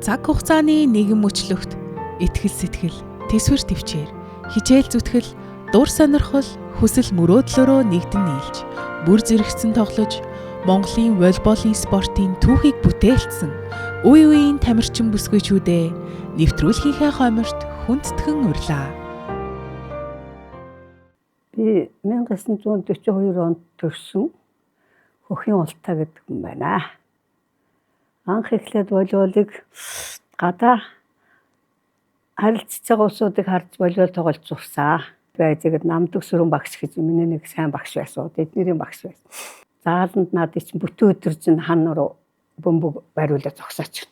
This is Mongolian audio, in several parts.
Цаг хугацааны нийгэм мөчлөгт итгэл сэтгэл, төсвөр төвчээр, хичээл зүтгэл, дур сонирхол, хүсэл мөрөөдлөөрөө нэгдэн нийлж, бүр зэрэгцэн тоглож, Монголын волейболын спортын түүхийг бүтээлсэн үе үеийн тамирчин бүсгүйчүүдээ нэвтрүүлгийнхээ хойморт хүндэтгэн урлаа. Би 1942 онд төрсөн Хөхийн Ултаа гэдэг юм байна. Анх эхлээд волейболыг гадаа харилцаж байгаа улсуудыг харж волейбол тоглож зурсан. Тэгээд намдаг сүрэн багш гэж миний нэг сайн багш байсан. Эднэрийн багш байсан. Зааланд надад чинь бүтэн өдөр чинь хан руу бөмбөг бариулаад зогсооч.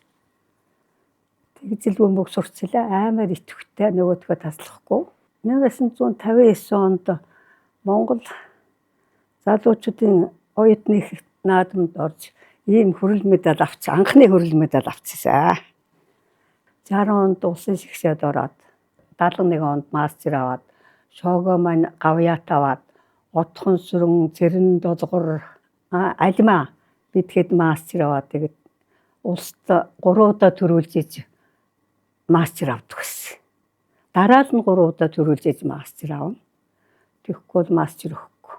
Тэгж л бөмбөг сурцлаа. Амар итгэвтэй, нөгөөдгөө таслахгүй. 1959 онд Монгол залуучуудын оюутны наадамд орж ийм хүрэл медаль авсан. Анхны хүрэл медаль авчихсан. 60 онд улсын шигшээд ороод 71 онд мастер аваад шоого маань гавьяат аваад Отхон сүрэн Цэрэн долгор алима бидгээд мастер аваад тэгээд улсад 3 удаа төрүүлж иж мастер авдаг гэсэн. Дараа нь 3 удаа төрүүлж иж мастер авна. Тэгэхгүй бол мастер өгөхгүй.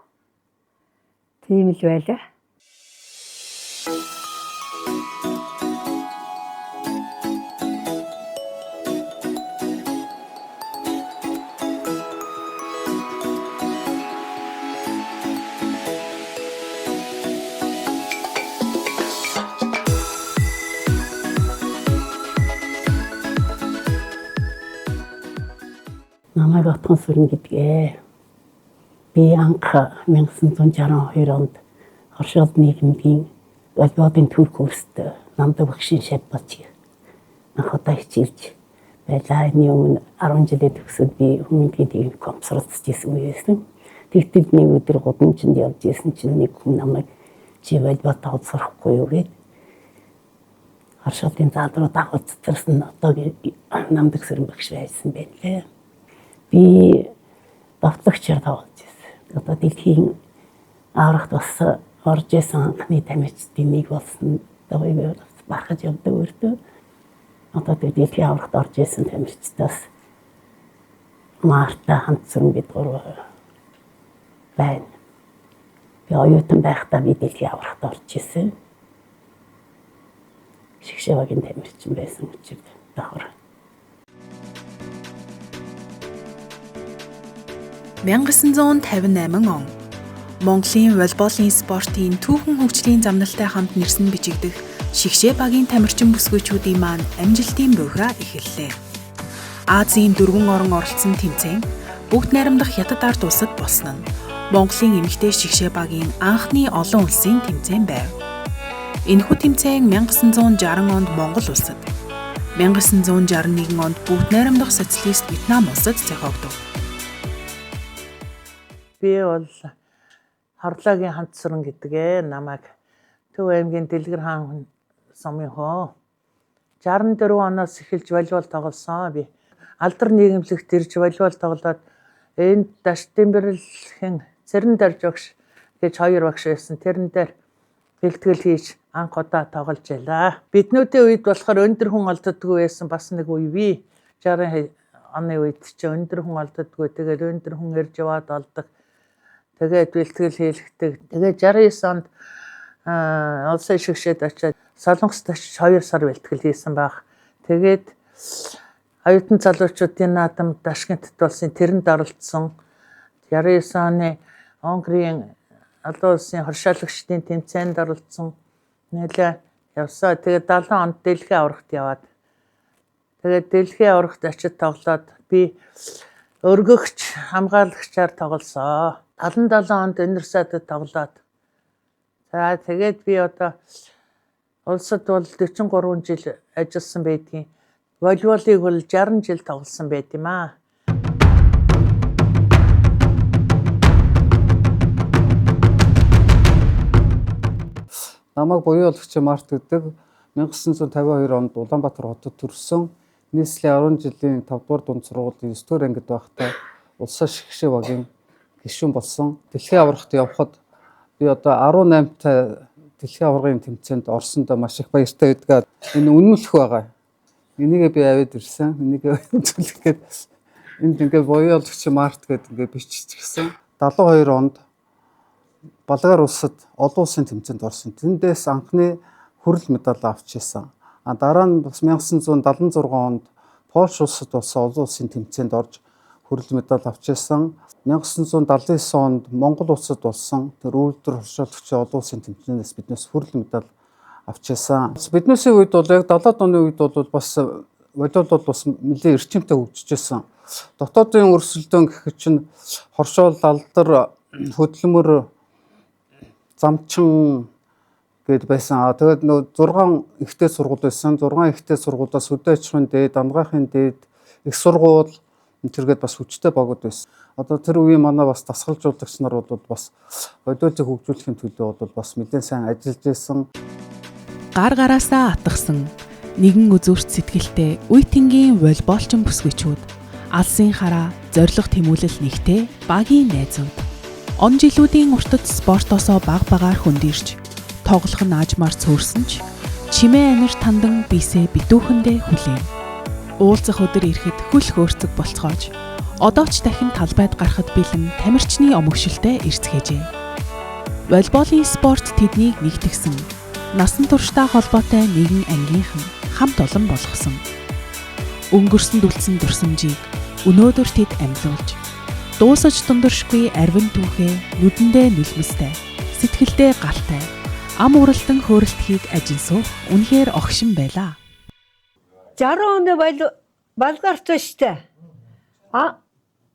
Тийм л байлаа. Намайг Отхон сүрэн гэдгээ. Би анх 1962 онд Оршууд нийгмийн волейболын төр курст намдаг багшийн шат болж анх удаа хичээлж байлаа. Энэ өмнө 10 жилийн төгсөд би хүмүүний тийм конференцд ирсэн байсан. Тэгтэл нэг өдөр гудамжинд явж ирсэн чинь нэг хүн намайг чи волейбол тоглож сурахгүй юу гэд Оршуудын зал руу дагуулж цэцэрсэн одоогийн намдаг сүрэн багш байсан байлаа. Би багтлагчаар тоглож байсан. Одоо дэлхийн аврагт бас орж исэн анхны тамирчдын нэг болсон. Одоо би барахж явдаг өртөө. Одоо дэлхийн аврагт орж исэн тамирчдаас Марта Ханцрын бид гурав байна. Би оюутан байхдаа би дэлхийн аврагт орж исэн. Шигшээгийн тамирчин байсан учраас давхар. 1958 он Монголын волейболын спортын түүхэн хөгжлийн замналтай хамт нэрсэн бичигдэх Шигшээ багийн тамирчин бүсгүйчүүдийн маань амжилтын буйраа эхэллээ. Азийн 4 орон оролцсон тэмцээн бүгд найрамдах хятад ард улсад болсон нь Монголын эмэгтэй Шигшээ багийн анхны олон улсын тэмцээн байв. Энэхүү тэмцээн 1960 онд Монгол улсад, 1961 онд бүгд найрамдах социалист Вьетнам улсад зохиогдов. Би бол Харлаагийн Ханцрын гэдгээ намайг Төв аймгийн Дэлгэр хаан сумын хоо 64 оноос эхэлж волейбол тоглосон. Би алдар нийгэмлэгт ирж волейбол тоглоод энд Даштимбэрлэхэн Цэрэн дарж багш гэж 2 багш байсан. Тэрэн дээр бэлтгэл хийж анх удаа тоглож байлаа. Биднүүдийн үед болохоор өндөр хүн олддоггүй байсан бас нэг үе би 60 оны үед чи өндөр хүн олддоггүй. Тэгээд өндөр хүн ирж яваад олдог. Тэгээд бэлтгэл хийлгдэг. Тэгээд 69 онд улсын шигшээд очиад Солонгост 2 сар бэлтгэл хийсэн баг. Тэгээд оюутан залуучуудын наадамд Ташкентт болсон тэрэнд оролцсон. 69 оны Хонгорын олон улсын хоршоолагчдын тэмцээнд оролцсон. Нэлээ явсаа. Тэгээд 70 онд дэлхийн аврагт яваад. Тэгээд дэлхийн аврагт очиж тоглоод би өргөгч хамгаалагчаар тоглосоо. 77 онд университетд тоглоод. За тэгээд би одоо улсад бол 43 жил ажилласан байдгийн. Волейболыг бол 60 жил тоглосон байт юм аа. Намайг буюулагч Март гэдэг 1952 онд Улаанбаатар хотод төрсөн. Нийслэлийн 10 жилийн 5 дугаар дунд сургуулийн 9 дугаар ангид байхдаа улсаа Шигшээ багийн гишүүн болсон. Дэлхийн аврагт явхад би одоо 18 та дэлхийн аваргын тэмцээнд орсондоо маш их баяртай байдаг. Энэ үнэмлэх байгаа. Энийгээ би аваад ирсэн. Энийгээ зүйлгээд энд ингээд боёолагч март гэдэг ингээд биччихсэн. 72 онд Болгар улсад олон улсын тэмцээнд орсон. Тэндээс анхны хүрэл медаль авч ирсэн. Дараа нь бас 1976 онд Польш улсад болсон олон улсын тэмцээнд орж хүрэл медаль авч ирсэн. 1979 онд Монгол улсад болсон тэр үйлдвэр хуршуулагчийн олон улсын тэмцээнээс биднээс хүрэл медаль авч ирсэн. Биднээсийн үед бол яг 70-аад оны үед бол бас волейбол бол бас нэлээд эрчимтэй хөгжиж ирсэн. Дотоодын өрсөлдөөн гэхэд чинь хоршоол, алдар, хөдөлмөр, замчин гэд байсан. Тэгээд нөө 6 ихтэй сургууль байсан. 6 ихтэй сургуулиас хөдөө аж ахуйн дээд, амгаахын дээд, их сургууль тэргээд бас хүчтэй богод байсан. Одоо тэр үеийн манай бас дасгалжуулагч нар бол бас волейболыг хөгжүүлэхийн төлөө бол бас нэлээд сайн ажиллаж байсан. Гар гараасаа атгсан нэгэн үзүүрт сэтгэлтэй үе тэнгийн волейболчин бүсгүйчүүд алсын хараа зориг тэмүүлэл нэгтэй багийн найзууд он жилүүдийн уртад спортоосоо баг-багаар хөндөрч тоглох нь аажмаар цөөрсөн ч чимээ амир тандан бисээ битүүхэндээ хүлээн уулзах өдөр ирэхэд хөл хөөрцөг болцоож одоо ч дахин талбайд гарахад бэлэн тамирчны омөгшөлтэй эрцгээжээ. Волейболын спорт тэднийг нэгтгэсэн насан туршдаа холбоотой нэгэн ангийнхан хамт олон болгосон. Өнгөрсөн дүлцэн дурсамжийг өнөөдөр тэд амьлуулж дуусаж дундуршгүй арвин түүхээ нүдэндээ нулимстай сэтгэлдээ галтай ам уралдан хөөрөлтхийг ажин суух үнэхээр огшин байлаа. 60 онд Болгарт штэ.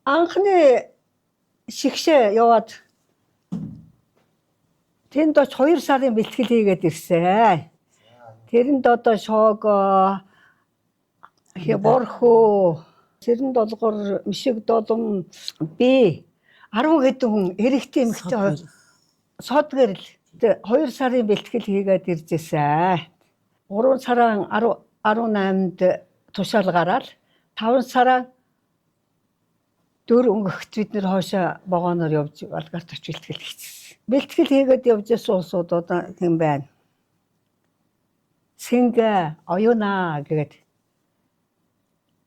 Анхны шигшээ яваад тэнд оч 2 сарын бэлтгэл хийгээд ирсэн. Тэрэнд одоо шоого борхоо Цэрэн долгор мишиг долом би 10 хэдэн хүн эрэгтэй эмэгтэй содгэр л 2 сарын бэлтгэл хийгээд иржсэн. 3 сарын 18-нд тушаал гараад 5 сарын 4 өнгөрөхт бид нэр хоошоо вагоноор явж Болгарт очиж бэлтгэл хийчихсэн. Бэлтгэл хийгээд явж байсан улсууд одоо хэм байна. Сингэ, оюуна гэдэг.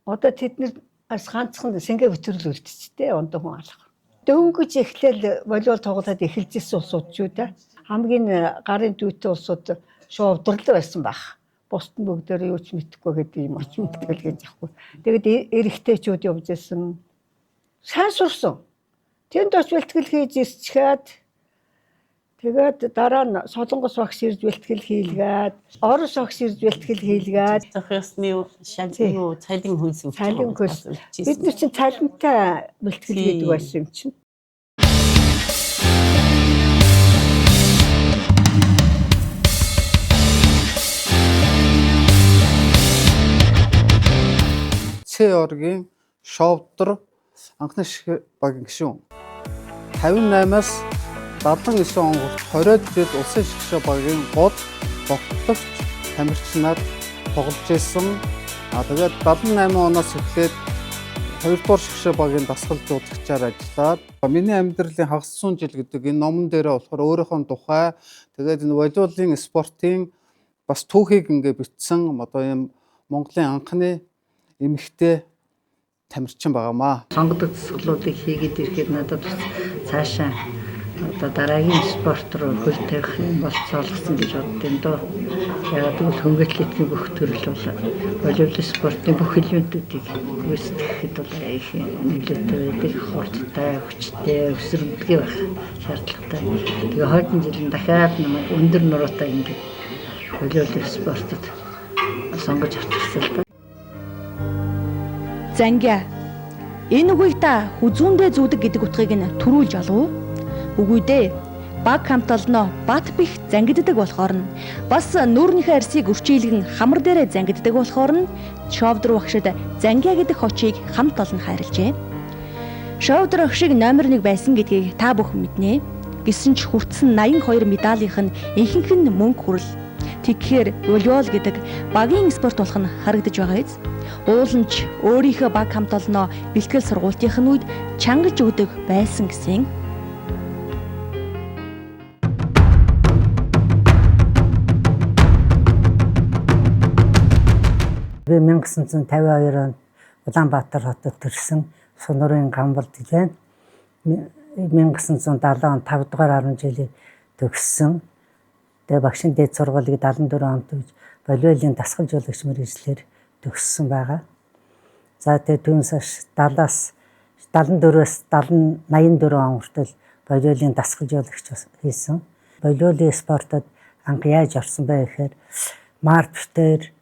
Одоо тэд нэр ганцхан сингэ хөтөрөл үлдчихтэй ондоо хүн алах. Дөнгөж эхлээл волейбол тоглоод эхэлж ирсэн улсууд ч үү те. Хамгийн гарын дүүтэй улсууд шоовдрлал байсан баг. Бусд нь бүгдээр юу ч мэдэхгүй гэдэг юм оч мэдтгэл гэж яахгүй. Тэгээд эрэгтэйчүүд явж ирсэн. Сайн сурсан. Тэнд оч бэлтгэл хийж ирчгээд тэгээд дараа нь Солонгос багш ирж бэлтгэл хийлгээд, Орос багш ирж бэлтгэл хийлгээд Захисны шалгын цалин хөлс. цалин хөлс. Бид нар чинь цалинтай бэлтгэл хийдэг байсан юм чинь. Оргийн шовдор анхны багийн гишүүн 58-аас 79 он хүртэл 20 жил улсын шгшээ багийн гол богтогч тамирчнаар тоглож байсан. Тэгээд 78 оноос эхлээд 2 дугаар шгшээ багийн дасгалжуулагчаар ажиллаад миний амьдралын хагас 100 жил гэдэг энэ номон дээрээ болохоор өөрийнхөө тухай тэгээд энэ волейболын спортын бас түүхийг ингээ бичсэн одоо юм Монголын анхны эмэгтэй тамирчин байгаамаа. Сонгодог засгалуудыг хийгээд ирэхэд надад цаашаа одоо дараагийн спорт руу хөл тавих болцоолгосон гэж боддیں۔ Доо яг тэгвэл хөнгөлөлтийн бүх төрөл бол волейбол спортын бүх элементүүдийг үүсгэхэд бол их нөлөөтэй байдаг, хурдтай, хүчтэй, өсрөмтгий байх шаардлагатай. Тэгээ хойдын жилийн дахиад намайг өндөр нуруутай ингээд волейбол спортод сонгож авчихсан л да. Зангиа. Энэ үгийг та хүзүүндээ зүүдэг гэдэг утгыг нь төрүүлж олов уу? Үгүй дээ. Баг хамт олноо бат бих зангиддаг болохоор нь бас нүүрнийхээ арсыг өрчөйлгөн хамар дээрээ зангиддаг болохоор нь шовдор багшид зангиа гэдэг хочийг хамт олон хайрлжээ. Шовдор багшиг номер 1 байсан гэдгийг та бүхэн мэднэ. Гэсэн ч хүртсэн 82 медалийнх нь ихэнх нь мөнгө хүрэл. Тэгэхээр волейбол гэдэг багийн спорт болох нь харагдаж байгаа биз? Ууланч өөрийнхөө баг хамт олноо бэлтгэл сургуулийнх нь үед чангаж өгдөг байсан гэсэн. би 1952 онд Улаанбаатар хотод төрсөн Сунурын Гамбалд байна. 1970 он 5 дугаар 10 жилийг төгссөн. Тэгээ багшийн дээд сургуулийг 74 онд төгж волейболын дасгалжуулагч мэргэжлэр төгссөн байгаа. За тэгээ түүнээс хойш 70-аас 74-өөс 84 он хүртэл волейболын дасгалжуулагч хийсэн. Волейболын спортод анх яаж орсон бэ гэхээр Марпштер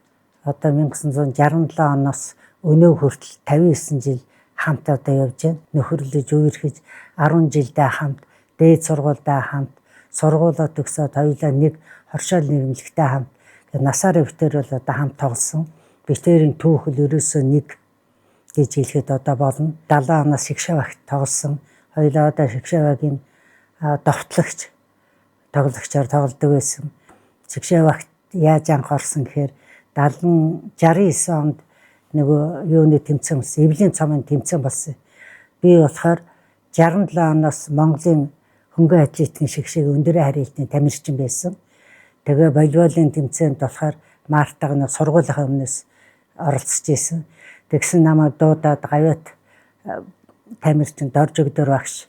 одоо 1967 оноос өнөө хүртэл 59 жил хамт одоо явж байна. Нөхөрлөж үерхэж 10 жилдээ хамт, дээд сургуульдаа хамт, сургуулаа төгсөөд хоёулаа нэг хоршоол нийгэмлэгтэй хамт. Насаар битээр бол одоо хамт тоглосон. Битээрийн түүхэл ерөөсөө нэг гэж хэлэхэд одоо болно. 70 оноос шигшээ багт тоглосон. Хоёулаа одоо шигшээ багийн довтлогч тоглогчоор тоглодог байсан. Шигшээ багт яаж анх орсон гэхээр 69 онд нөгөө юуны тэмцээн болсон, эвлийн цомын тэмцээн болсон. Би болохоор 67 оноос Монголын хөнгөн атлетикийн шигшээг өндөр харилтны тамирчин байсан. Тэгээ волейболын тэмцээнд болохоор Мартаг нэг сургуулийнхаа өмнөөс оролцож исэн. Тэгсэн намайг дуудаад гавьяат тамирчин дорж өгдөр багш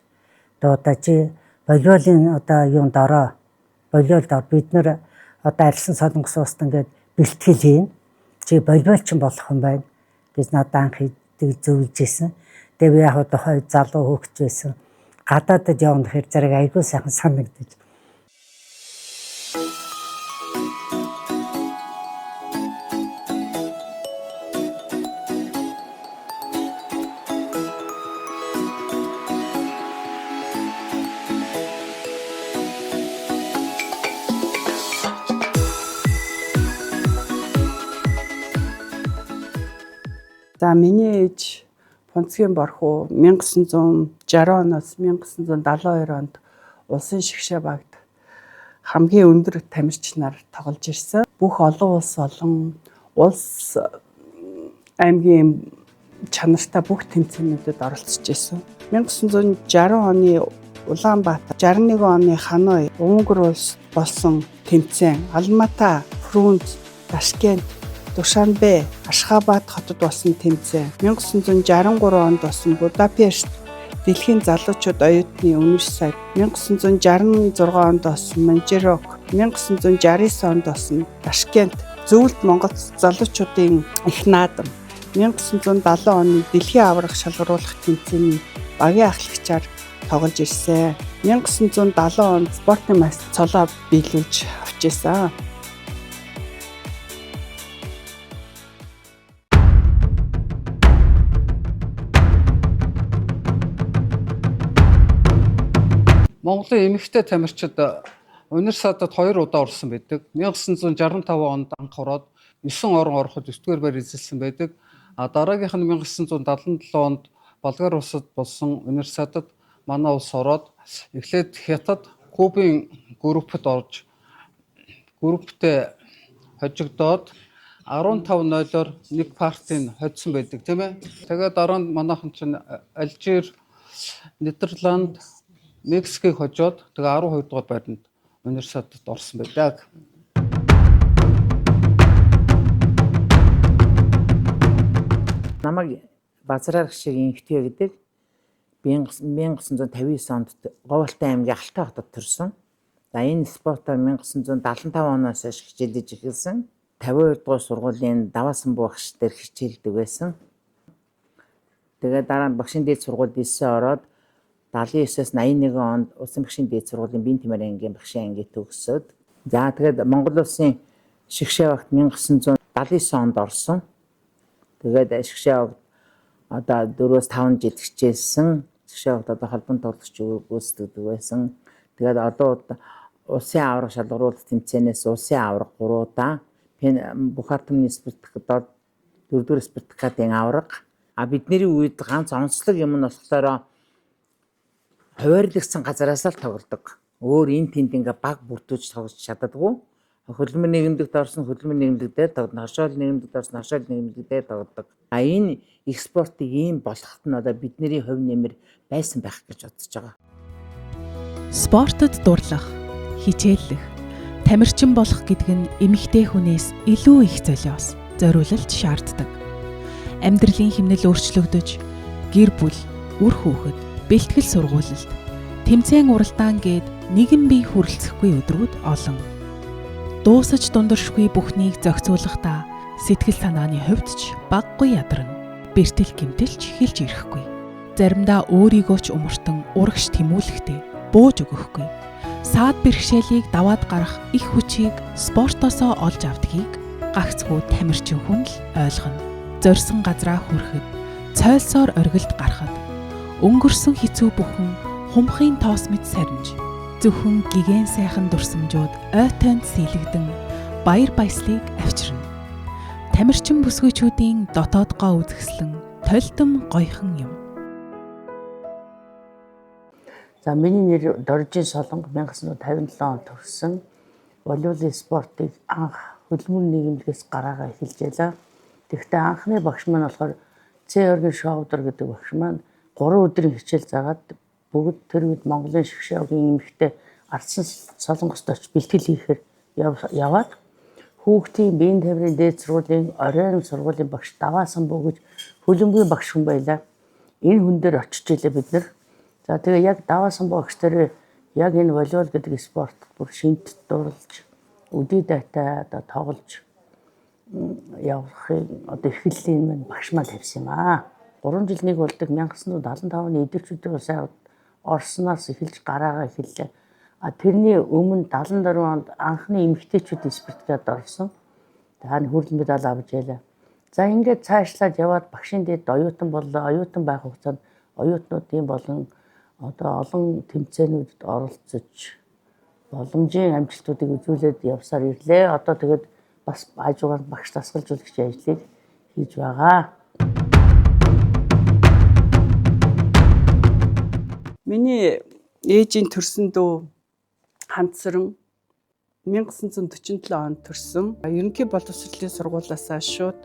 дуудаа чи волейболын одоо юунд ороо. Волейболд бид нэр одоо арилсан солонгос улсад ингээд бэлтгэл хийн. Чи волейболчин болох юм байна гэж надад анх зөвлөж исэн. Тэгээ би яг тухай залуу хөвгч байсан. Гадаадд явна гэхээр зэрэг айгүй сайхан санагдаж. За миний ээж Фонцгийн Борхуу 1960 оноос 1972 онд улсын шигшээ багт хамгийн өндөр тамирчнаар тоглож ирсэн. Бүх олон улс болон улс аймгийн чанартай бүх тэмцээнүүдэд оролцож ирсэн. 1960 оны Улаанбаатар, 61 оны Ханой, Унгар улс болсон тэмцээн, Алмата, Фрунз, Ташкент, Душанбе, Ашхабад хотод болсон тэмцээн, 1963 онд болсон Будапешт Дэлхийн залуучууд оюутны университет, 1966 онд болсон Манжерок, 1969 онд болсон Ташкент, Зөвлөлт Монгол залуучуудын их наадам, 1970 оны Дэлхийн аварга шалгаруулах тэмцээний багийн ахлагчаар тоглож ирсэн. 1970 онд спортын маст цолоо биелүүлж авч ирсэн. Монголын эмэгтэй тамирчид университетад 2 удаа орсон байдаг. 1965 онд анх ороод 9 орон ороход 9-р байр эзэлсэн байдаг. Дараагийнх нь 1977 онд Болгар улсад болсон университетад манай улс ороод эхлээд Хятад Кубын группт орж групптэй хожигдоод 15-0-оор нэг партийн хоцсон байдаг тийм ээ. Тэгээд дараа нь манайхан чинь Алжир, Нидерланд, Мексикийг хожоод тэгээ 12 дугаар байранд университетад орсон байдаг. Намайг Базраар шиг инхтэй гэдэг 1959 онд Говьалтай аймгийн Алтай хотод төрсөн. За энэ спортоор 1975 оноос хойш хичээлж эхэлсэн. 52 дугаар сургуулийн Даваасан багш дээр хичээлдэг байсан. Тэгээд дараа нь багшийн дээд сургуульд 9 ороод 79-с 81 онд улсын багшийн дээд сургуулийн Бие Тэмээр ангийн багшийн анги төгсөөд за тэгээд Монгол улсын шигшээ багт 1979 онд орсон. Тэгээд шигшээ багт одоо 4-5 жил хичээлсэн. Шигшээ багт одоо холбон тоглогч гүйцэтгэдэг байсан. Тэгээд одоо улсын аварга шалгаруулалт тэмцээнээс улсын аварга 3 удаа Бухартны спартакиадад 4-р спартакиадын аварга. Бидний үед ганц онцлог юм нь болохоор хуваарлагдсан газараас л тоглодог. Өөр энэ тэнд ингээ баг бүрдүүлж тоглож чаддаггүй. Хөдөлмөр нийгэмлэгт орсон хөдөлмөр нийгэмлэг дээр тоглоно. Хашаал нийгэмлэгт орсон хашаал нийгэмлэг дээр тоглодог. Энэ их спортыг ийм болгоход нь одоо бидний хувь нэмэр байсан байх гэж бодож байгаа. Спортод дурлах, хичээллэх, тамирчин болох гэдэг нь эмэгтэй хүнээс илүү их золиос, зориулалт шаарддаг. Амьдралын хэмнэл өөрчлөгдөж, гэр бүл, үр хүүхэд, бэлтгэл сургуулилт, тэмцээн уралдаан гээд нэгэн бие хүрэлцэхгүй өдрүүд олон. Дуусаж дундаршгүй бүхнийг зохицуулахдаа сэтгэл санааны хувьд ч баггүй ядарна. Бэртэл гэмтэлч хэлж ирэхгүй. Заримдаа өөрийгөө ч умартан урагш тэмүүлэхдээ бууж өгөхгүй. Саад бэрхшээлийг даваад гарах их хүчийг спортоосоо олж авдгийг гагцхүү тамирчин хүн л ойлгоно. Зорьсон газраа хүрэхэд, цойлсоор оргилд гарахад, өнгөрсөн хэцүү бүхэн хумхын тоос мэт сарниж, зөвхөн гигэн сайхан дурсамжууд ойтойнд сэлэгдэн баяр баясгалыг авчирна. Тамирчин бүсгүйчүүдийн дотоодгоо үзэсгэлэн толдом гойхон юм. За миний нэр Доржин Солонго 1957 онд төрсөн. Волейболын спортыг анх хөдөлмөр нийгэмлэгээс гараагаа эхэлж байлаа. Тэгэхдээ анхны багш маань болохоор Цэоргийн Шовдор гэдэг багш маань 3 өдрийн хичээл заагаад бүгд тэр үед Монголын шгшээгийн эмэгтэй Ардсан Солонгост очиж бэлтгэл хийхээр яваад хүүхдийн биеийн тамирын дээд сургуулийн оройн сургуулийн багш Даваасан бөгөж хөлбөмбөгийн багш хүн байлаа. Энэ хүн дээр очиж илээ бид нар. За тэгээ яг Даваасан багш дээр яг энэ волейбол гэдэг спорт бүр шинт дурлж өдий дайтай одоо тоглож явахын одоо эхлэлийн маань багш маань тавьсан юм аа. 3 жил нэг болдог 1975 оны эдэрчүүдийн сайн Орсноос эхэлж гараагаа эхэллээ. Тэрний өмнө 74 онд анхны эмэгтэйчүүд спорткад орсон. Хаана хүрэлэн медаль авч ялаа. За ингээд цаашлаад яваад багшийн дэд оюутан боллоо. Оюутан байх хугацаанд оюутнуудын болон одоо олон тэмцээнүүдэд оролцож боломжийн амжилтуудыг үзүүлээд явсаар ирлээ. Одоо тэгээд бас хажуугаар багш дасгалжуулагчийн ажлыг хийж байгаа. Миний ээжийн төрсөн дүү Ханцран 1947 онд төрсөн. Ерөнхий боловсролын сургуулиасаа шууд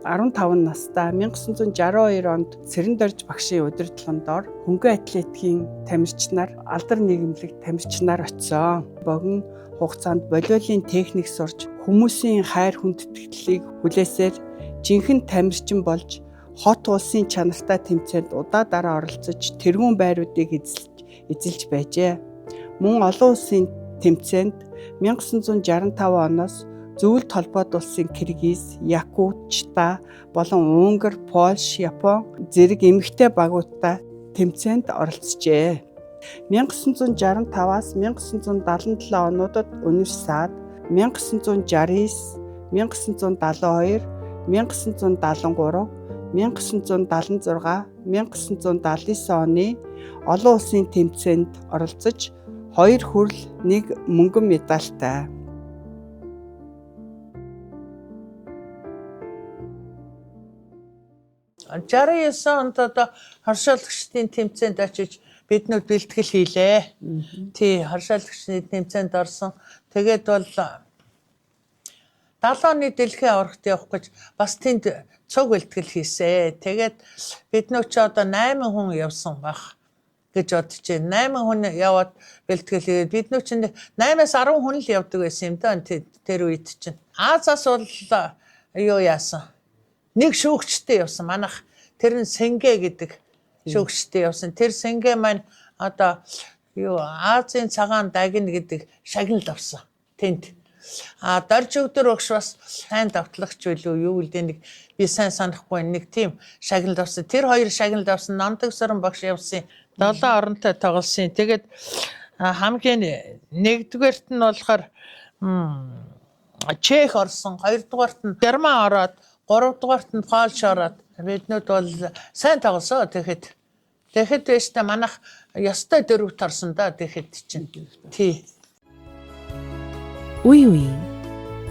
15 настай 1962 онд Цэрэндарж багшийн удирдлагын дор хөнгөн атлетикийн тамирчнаар алдар нийгэмлэг тамирчнаар очисон. Богино хугацаанд волейболын техник сурч хүмүүсийн хайр хүндэтгэлийг хүлээсээр жинхэнэ тамирчин болж хот улсын чанартай тэмцээнд удаа дараа оролцож тэргүүн байруудыг эзэлж байжээ. Мөн олон улсын тэмцээнд 1965 оноос Зөвлөлт холбоод улсын Киргиз, Якутчта болон Унгар, Польш, Япон зэрэг эмэгтэй багуудтай тэмцээнд оролцжээ. 1965-аас 1977 онуудад универсиад, 1969, 1972, 1973, 1976, 1979 оны олон улсын тэмцээнд оролцож 2 хүрэл 1 мөнгөн медальтай. 69 онд одоо харшаалагчдын тэмцээнд очиж биднүүд бэлтгэл хийлээ. Тий, харшаалагчдын тэмцээнд орсон. Тэгээд бол 70 оны дэлхийн аврагт явах гэж бас тэнд цуг бэлтгэл хийсэ. Тэгээд биднүүд ч одоо 8 хүн явсан баг гэж бодож байна. 8 хүн яваад бэлтгэл хийгээд биднүүд ч 8-аас 10 хүн л явдаг байсан юм да тэр үед чинь. Азаас бол юу яасан? Нэг шүүгчтэй явсан. Манайх тэр нь Сэнгэ гэдэг шүүгчтэй явсан. Тэр Сэнгэ маань одоо юу Азийн цагаан дагна гэдэг шагнал авсан. Тэнд. Дорж өдөр багш бас сайн давтлагч байлуу юу үлдээ нэг би сайн санахгүй нэг тийм шагнал авсан. Тэр хоёр шагнал авсан. Намдаг Сорон багш явсан. 7 оронтой тоглосон. Тэгээд хамгийн нэгдүгээрт нь болохоор Чех орсон. Хоёрдугаарт нь Герман ороод 3 дугаарт нь Польш ороод биднүүд бол сайн тоглосоо тэгэхэд бэштэй манайх ёстой дөрөвт орсон да тэгэхэд чинь. Тий. Үе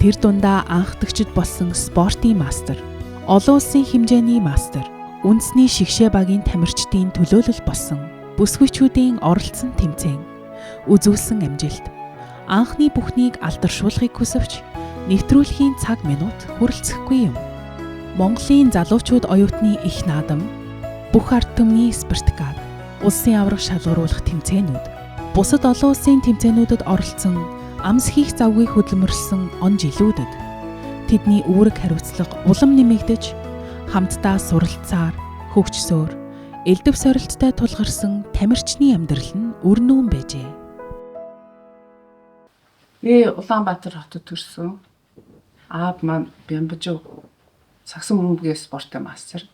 тэр дундаа анхдагчд болсон спортын мастер, олон улсын хэмжээний мастер, үндэсний шигшээ багийн тамирчдын төлөөлөл болсон бүсгүйчүүдийн оролцсон тэмцээн, үзүүлсэн амжилт, анхны бүхнийг алдаршуулахыг хүсвч нэвтрүүлэхийн цаг минут хүрэлцэхгүй юм. Монголын залуучууд оюутны их наадам, бүх ард түмний спартакиад, улсын авраг шалгаруулах тэмцээнүүд, бусад олон улсын тэмцээнүүдэд оролцсон, амс хийх завгүй хөдөлмөрлсөн он жилүүдэд тэдний үүрэг хариуцлага улам нэмэгдэж хамтдаа суралцаар хөгжсөөр элдв сорилттой тулгарсан тамирчны амьдрал нь өрнүүн байжээ. Би Улаанбаатар хотод төрсөн. Аав маань Бямбажуу сагсан бөмбөгийн спортын мастер.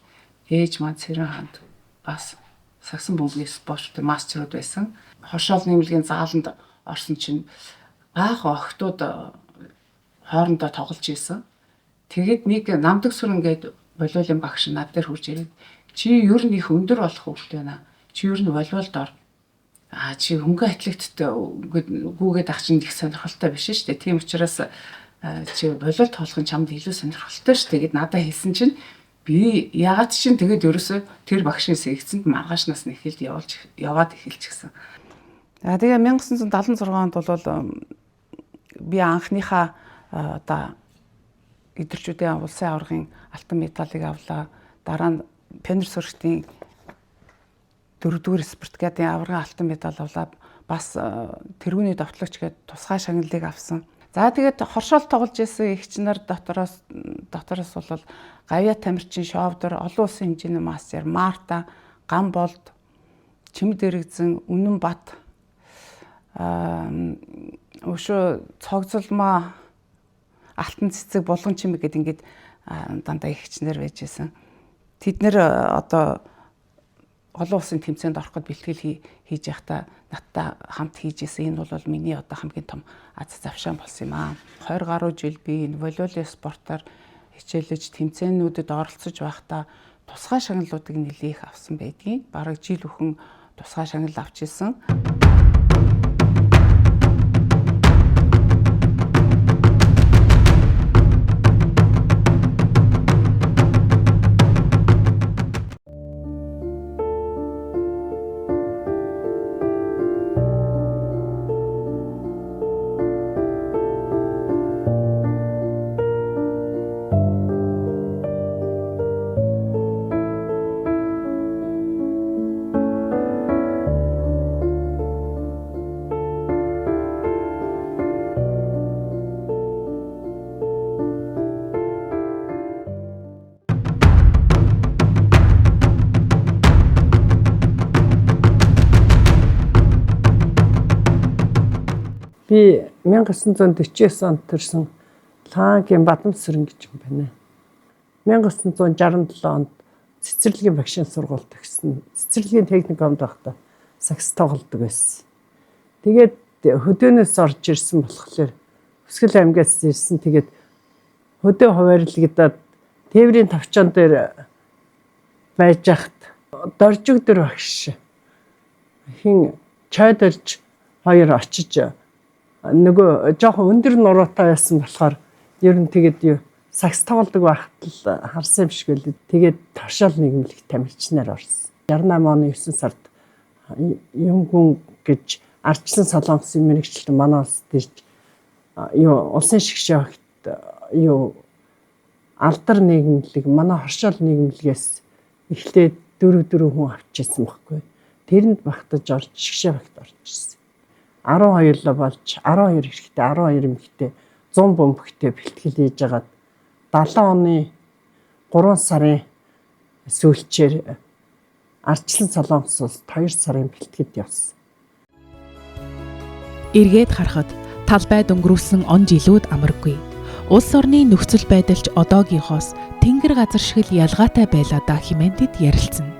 Ээж маань Цэрэн хаанд бас сагсан бөмбөгийн спортын мастеруд байсан. Хошоол нэмлэгийн зааланд орсон чинь баах охтууд хоорондоо тоглож исэн. Тэгээд нэг намдаг сүрэнгээд волейболын багш над дээр хурж ирээд чи ер нь их өндөр болох хөвгтэй байна. Чи ер нь волейболд ор. Чи хөнгөн атлетиктэй гүүгээд ах чинь их сонирхолтой биш шүү дээ. Тийм учраас чи волейбол тоглохын чамд илүү сонирхолтой шүү. Тэгээд надад хэлсэн чинь би ягаад чинь тэгээд ерөөсөө тэр багшийн секцэнд маргаашнаас нь эхэлж яваад эхэлчихсэн. Тэгээ 1976 онд бол би анхныхаа одоо эдэрчүүдийн улсын аваргын алтан медалыг авлаа. Дараа нь пионер сургалтын 4-р спартакиадын аваргын алтан медаль авлаа. Бас тэргүүний довтлогч гээд тусгай шагналыг авсан. За тэгээд хоршоол тоглож исэн эгч нар дотороос бол Гавья тамирчин Шовдор, олон улсын хэмжээний мастер Марта, Гамболд, Чимд Эргзэн, Үнэн Бат, өшөө цогцолмоо алтан цэцэг булган чимэг гэдэг ингээд дандаа эгчнэр байж исэн. Тэд нэр одоо олон улсын тэмцээнд ороход бэлтгэл хийж байхдаа надтай хамт хийж исэн. Энэ бол миний одоо хамгийн том аз завшаан болсон юм аа. 20 гаруй жил би энэ волейболын спортоор хичээлж тэмцээнүүдэд оролцож байхдаа тусгай шагналуудыг нэлээх авсан байдгийн. Бараг жил өхөн тусгай шагнал авч исэн. Би 1949 онд төрсэн Лангийн Бадамсүрэн гэж юм байна. 1967 онд цэцэрлэгийн багшийн сургуульд төгссөн. Цэцэрлэгийн техникумд байхдаа сакс тоглодог байсан. Тэгээд хөдөөнөөс орж ирсэн болохоор Өсгөл аймгаас ирсэн. Тэгээд хөдөө хуваарлагдаад тээврийн тавчаан дээр байж хат доржигдөр багш хин чойдолж хоёр очиж нөгөө жоохон өндөр нуруутай байсан болохоор ер нь тэгээд сакс тоглодог байхад л харсан юм шиг үлээ. Тэгээд ташаал нийгэмлэг тамирчнаар орсон. 68 оны 9 сард юм гүн гэж ардчлан солонгосын мэрэгчлэн манай улс дээр улсын шигшээ багт алдар нийгэмлэг манай хоршоол нийгэмлэгээс эхлээд 4 хүн авчижсэн байхгүй. Тэрэнд багтаж орж шигшээ багт орж ирсэн. 12 л болж 12 хэрэгтэй 12 эмэгтэй 100 бөмбөгтэй бэлтгэл хийж агаад 70 оны 3 сарын сүүлчээр ардчлан солонгос улсад 2 сарын бэлтгэд явсан. Эргээд харахад талбайд өнгөрүүлсэн он жилүүд амаргүй. Улс орны нөхцөл байдалч одоогийнхоос тэнгэр газар шиг л ялгаатай байлаа да хэмээн тэд ярилцсан.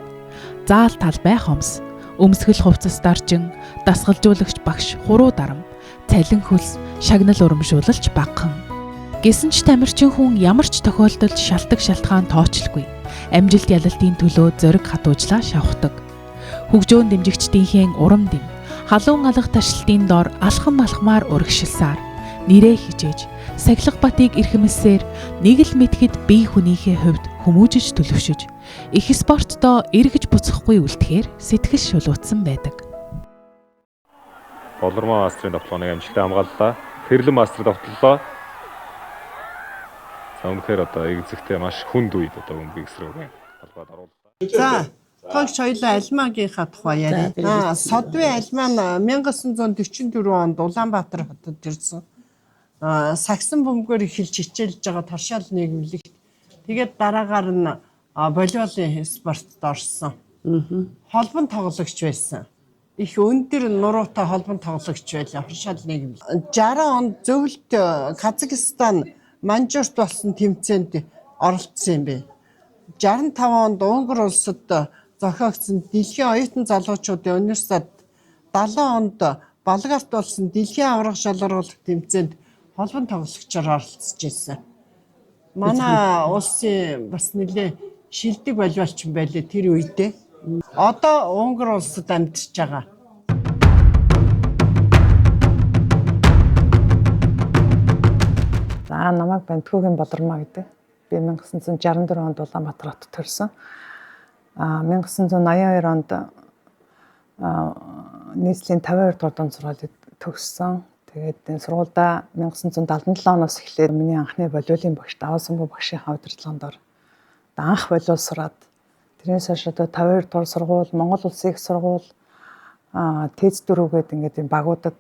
Заал талбай хомс, өмсгөл хувцасдарчин, дасгалжуулагч багш хуруу дарам, цалин хөлс, шагнал урамшуулалч багхан. Гэсэн ч тамирчин хүн ямар ч тохиолдолд шалтгаан шалтгаан тоочлгүй. Амжилт ялалтын төлөө зориг хатуужлаа шавхдаг. Хөгжөөн дэмжигчдийнхээ урам дэм, халуун алга ташлтын дор алхам алхмаар урагшилсаар нэрээ хижээж, сахилга батыг эрхэмлсээр нэг л мэдхэд бие хүнийхээ хувьд хүмүүжиж төлөвшөж, их спортоо эргэж буцахгүй үлдэхээр сэтгэл шулуутсан байдаг. Болормоо мастрын тоглоомыг амжилттай хамгааллаа. Хэрлэн мастер довтлоо. За үнэхээр одоо экзэгтэй маш хүнд үед одоо бөмбөгийн эсрэг холбоод орууллаа. За тогч хоёлаа альмаагийнхаа тухай яриа. Содвын альмаа нь 1944 онд Улаанбаатар хотод ирсэн. сагсан бөмбөгөөр эхэлж хичээлж байгаа торшаал нийгэмлэгт. Тэгээд дараагаар нь волейболын спортод орсон. Холбон тоглогч байсан. Их өндөр нуруутай холбон тоглогч байлаа. Торшаал нийгэмлэг. 60 онд зөвлөлт Казахстан Манжурт болсон тэмцээнд оролцсон юм бэ. 65 онд Унгар улсад зохиогдсон дэлхийн оюутан залуучуудын университет, 70 онд Болгарт болсон дэлхийн аврах шалгаруулах тэмцээнд холбон тоглогчоор оролцож байсан. Манай улсын бас нэлээ шилдэг волейболч юм байлээ тэр үедээ. Одоо Унгар улсад амьдарч байгаа. За намайг Бантгүйгийн Болормаа гэдэг. Би 1964 онд Улаанбаатар хотод төрсөн. 1982 онд нийслэлийн 52 дугаар дунд сургуулийг төгссөн. Тэгээд энэ сургуульдаа 1977 оноос эхлээд миний анхны волейболын багш Даваа Сүмбү багшийнхаа удирдлаганд анх волейбол сураад тэрнээс хойш одоо 52 дугаар сургууль, Монгол Улсын их сургууль, ТЭЗ 4 гэдэг ингээд энэ багуудад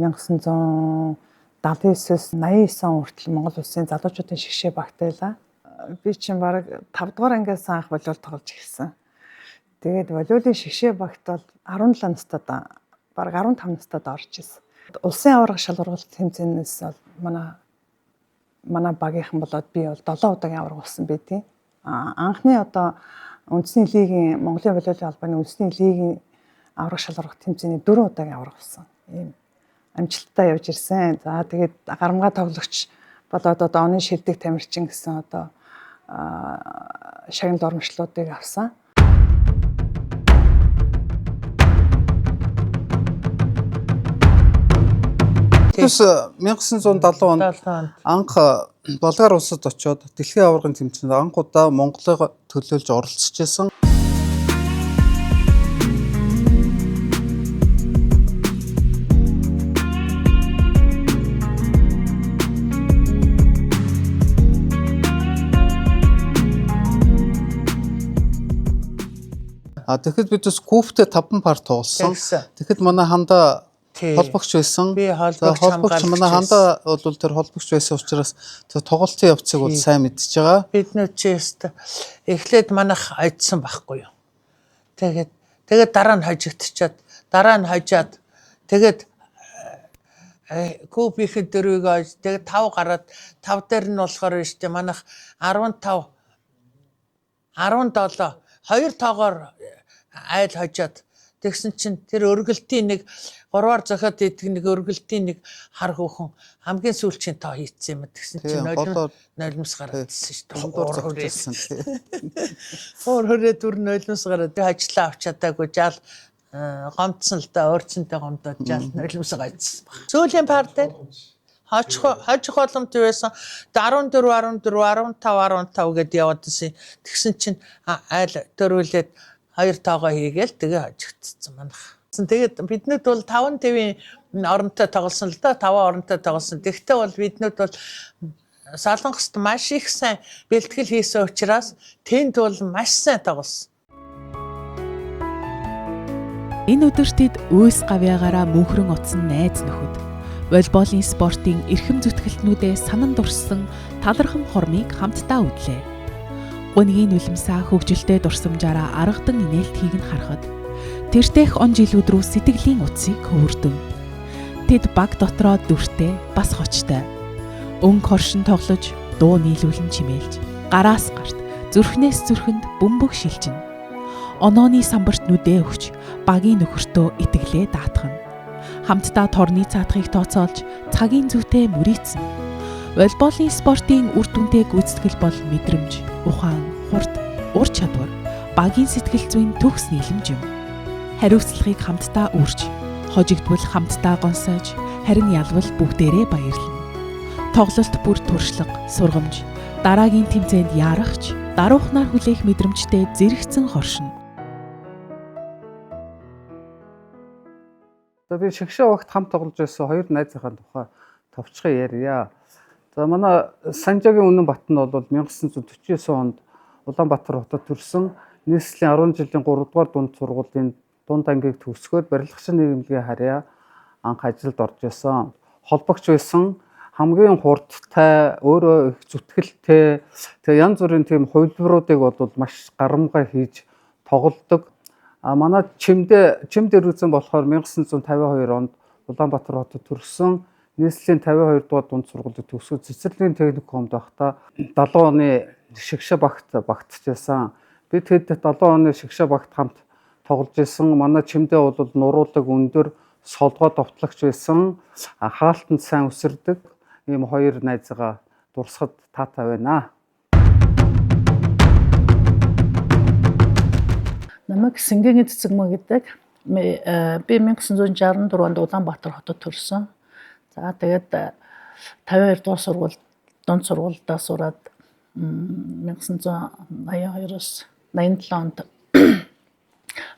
1979-с 89 он хүртэл Монгол Улсын залуучуудын шигшээ багтай байлаа. Би чинь бараг 5 дугаар ангиас анх волейбол тоглож эхэлсэн. Тэгээд волейболын шигшээ багт бол 17 настайд бараг 15 настайд орж ирсэн. Улсын аварга шалгаруулалт тэмцээнээс бол манай багийнхан болоод би бол 7 удаагийн аварга болсон бэ тийм. Анхны одоо үндэсний лигийн Монголын волейболын албаны үндэсний лигийн аварга шалгаруулалт тэмцээний 4 удаагийн аварга болсон. Ийм амжилттай явж ирсэн. За тэгээд гарамгаа тоглогч болоод одоо оны шилдэг тамирчин гэсэн одоо шагнал урамшлуудыг авсан. Тэс 1970 онд анх Болгар улсад очиод дэлхийн аваргын тэмцээнд анх удаа Монголыг төлөөлж оролцож байсан. Тэгэхэд бид бас кубтэй 5 пар тоглосон. Тэгэхэд манай хандаа холбогч байсан. Би холбогч манай хандаа бол тэр холбогч байсан учраас тоглолтын явцыг бол сайн мэдж байгаа. Бид нөө чист эхлээд манайх айдсан байхгүй юу. Тэгээд дараа нь хожигдчихад, тэгээд кубийн дөрвийг ойж, тэгээд 5 гараад 5 дээр нь болохоор штэ манайх 15 17 2 тоогоор айл хожоод тэгсэн чинь тэр өргөлтийн нэг 3-аар зохиод идэх нэг өргөлтийн нэг хар хөөхөн хамгийн сүүлчийн тоо хийцсэн юм. Тэгсэн чинь нулимс гараадсэн шүү дээ. Хөрөө дүр нулимс гараад ажиллаа авч чадаагүй жаал гомдсон л да өөрцөнтэй гомдоод жаал нулимс гайдсан. Сүүлийн пар дээр хожих боломж байсан 14 15 гэдээ яваадсэн. Тэгсэн чинь айл дөрвөлээд 2 тоогоо хийгээл тэгээ хожигдсон манайх. Тэгээд биднүүд бол 5 твийн оронтой тоглосон л да 5 оронтой тоглосон. Тэгтээ бол биднүүд бол Солонгост маш их сайн бэлтгэл хийсэн учраас тэнд бол маш сайн тоглосон. Энэ өдөртөд өөс гавьяагаараа мөнхрөн утсан найз нөхөд волейболын спортын эрхэм зүтгэлтнүүдээ санан дурсан талархам хормыг хамтдаа үзлээ. Гүнгийн нулимсаа хөгжилтэй дурсамжаараа аргадан инээлтхийг нь харахад тэртех он жилүүд рүү сэтгэлийн утсыг хөвөрдөн. Тэд баг дотроо дүртэй бас хочтой. Өнгө хоршин тоглож, дуу нийлүүлэн чимээлж, гараас гарт, зүрхнээс зүрхэнд бөмбөг шилжин. Онооны самбарт нүдээ өгч, багийн нөхөртөө итгэлээ даатгана. Хамтдаа торны цаатахыг тооцоолж, цагийн зүйтэй мөрийцэн. Волейболын спортын үр дүнтэй гүйцэтгэл бол мэдрэмж, ухаан, хурд, ур чадвар, багийн сэтгэл зүйн төгс нийлэмж юм. Хариуцлагыг хамтдаа үрж, хожигдвол хамтдаа гонсойж, харин ялвал бүгдээрээ баярлана. Тоглолт бүр туршлага, сургамж, дараагийн тэмцээнд яарахч, даруухнаар хүлээх мэдрэмжтэй зэрэгцэн хоршино. За би шигшээ багт хамт тоглож байсан 2 найзынхаа тухай товчхон ярья. За манай Санжаагийн Үнэн Бат нь бол 1949 онд Улаанбаатар хотод төрсэн. Нийслэлийн 10 жилийн 3 дугаар дунд сургуулийн дунд ангийг төгсгөөд барилгын нийгэмлэгийн харьяа анх ажилд орж байсан. Холбогч байсан. хамгийн хурдтай, өөрөө их зүтгэлтэй, тэгээ янз бүрийн тийм хувилбаруудыг бол маш гарамгай хийж тоглодог. Манай чим дээр үзэн болохоор 1952 онд Улаанбаатар хотод төрсөн. Нийслэлийн 52 дугаар дунд сургуулийг төгсөө цэцэрлэгийн техникумд байхдаа 70 оны шигшээ багт багтчихсан. Бид хэд 70 оны шигшээ багт хамт тоглож исэн. Манай чимдээ бол нуруулаг өндөр солгоо довтлагч байсан. Хаалтанд сайн үсэрдэг ийм хоёр найзгаа дурсахад таатай байна. Намайг Сингийн Цэцэгмө гэдэг. Би 1964 онд Улаанбаатар хотод төрсөн. За тэгээд 52 дугаар сургууль, дунд сургуульдаа сураад 1982-оос 87 онд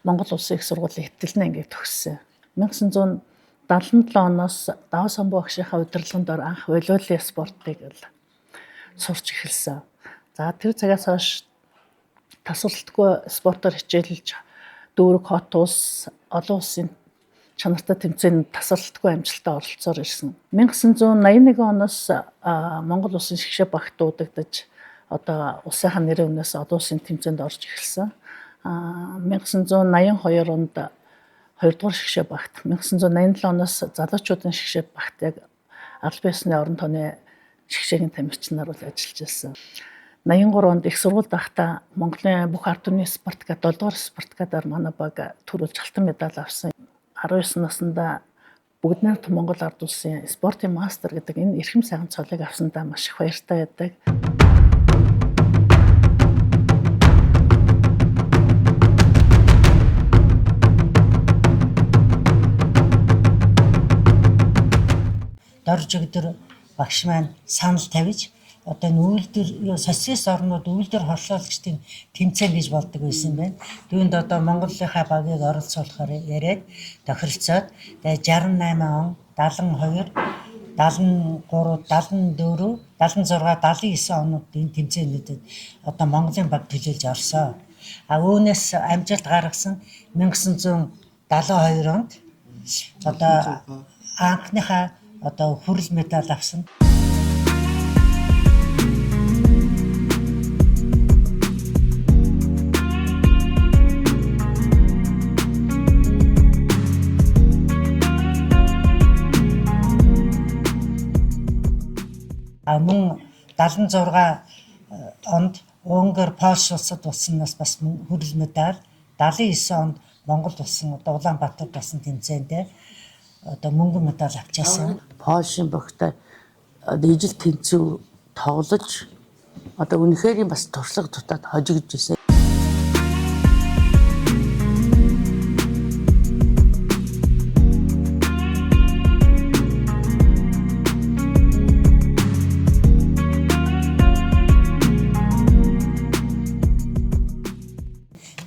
Монгол Улсын их сургуулийн Хэтгэлний ангийг төгссөн. 1977 оноос Даваа самбуу багшийнхаа удирдлаганд анх волейболын спортыг сурч эхэлсэн. За тэр цагаас хойш тасралтгүй спортоор хичээлж дүүрэг хот улс, олон улсын чанартай тэмцээнд тасралтгүй амжилттай оролцоор ирсэн. 1981 оноос Монгол Улсын шигшээ багт дуудагдаж одоо улсынхаа нэрийн өмнөөс олон улсын тэмцээнд орж эхэлсэн. 1982 онд 2 дугаар шигшээ багт, 1987 оноос залуучуудын шигшээ багт яг аль биесны орон тооны шигшээгийн тамирчнаар ажиллаж байсан. 83 онд их сургуульд байхдаа Монголын бүх ард түмний спартакиад 7 дугаар спартакиадаар манай баг төрүүлж алтан медаль авсан. 19 наснда бүгд найрамд Монгол ард улсын спортын мастер гэдэг энэ эрхэм сайхан цолыг авсандаа маш их баяртай байдаг. Дорж өдөр багш маань санал тавьж одоо нүүлдэр социалист орнууд үйлдвэр хоршоолагчдын тэмцээн гэж болдог байсан байна. Түүнд одоо Монголынхаа багийг оролцуулахаар яриад тохиролцоод тэгээ 68 он, 72, 73, 74, 76, 79 онуудын тэмцээнүүдэд одоо Монголын баг төлөөлж орсон. Үүнээс амжилт гаргасан 1972 онд одоо анхныхаа одоо хүрэл медаль авсан. Мөн 76 онд Унгар, Польш улсад улснаас бас хүрэл медаль, 79 онд Монгол улсын одоо Улаанбаатарт болсон тэмцээндээ одоо мөнгөн медаль авчаасан. Польшийн багтаа ижил тэнцүү тоглож одоо үнэхээр бас туршлага дутаад хожигдож байсан.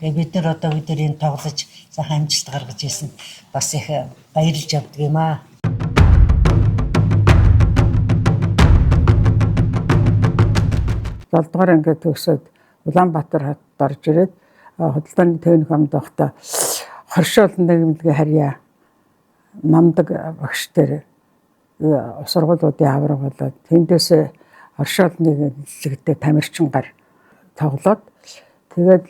Бид нар одоо өдрийн тоглож сайхан амжилт гаргаж ирсэн. Бас их баярлж явдаг юм аа. 7 дугаар ангид төгсөөд Улаанбаатар хотод орж ирээд худалдааны техникумд байхдаа хоршоол нийгэмлэгийн харьяа намдаг багш дээр сургуулиудын авраг болоод тэндээс хоршоол нийгэмлэгтэй тамирчингаар тоглоод тэгээд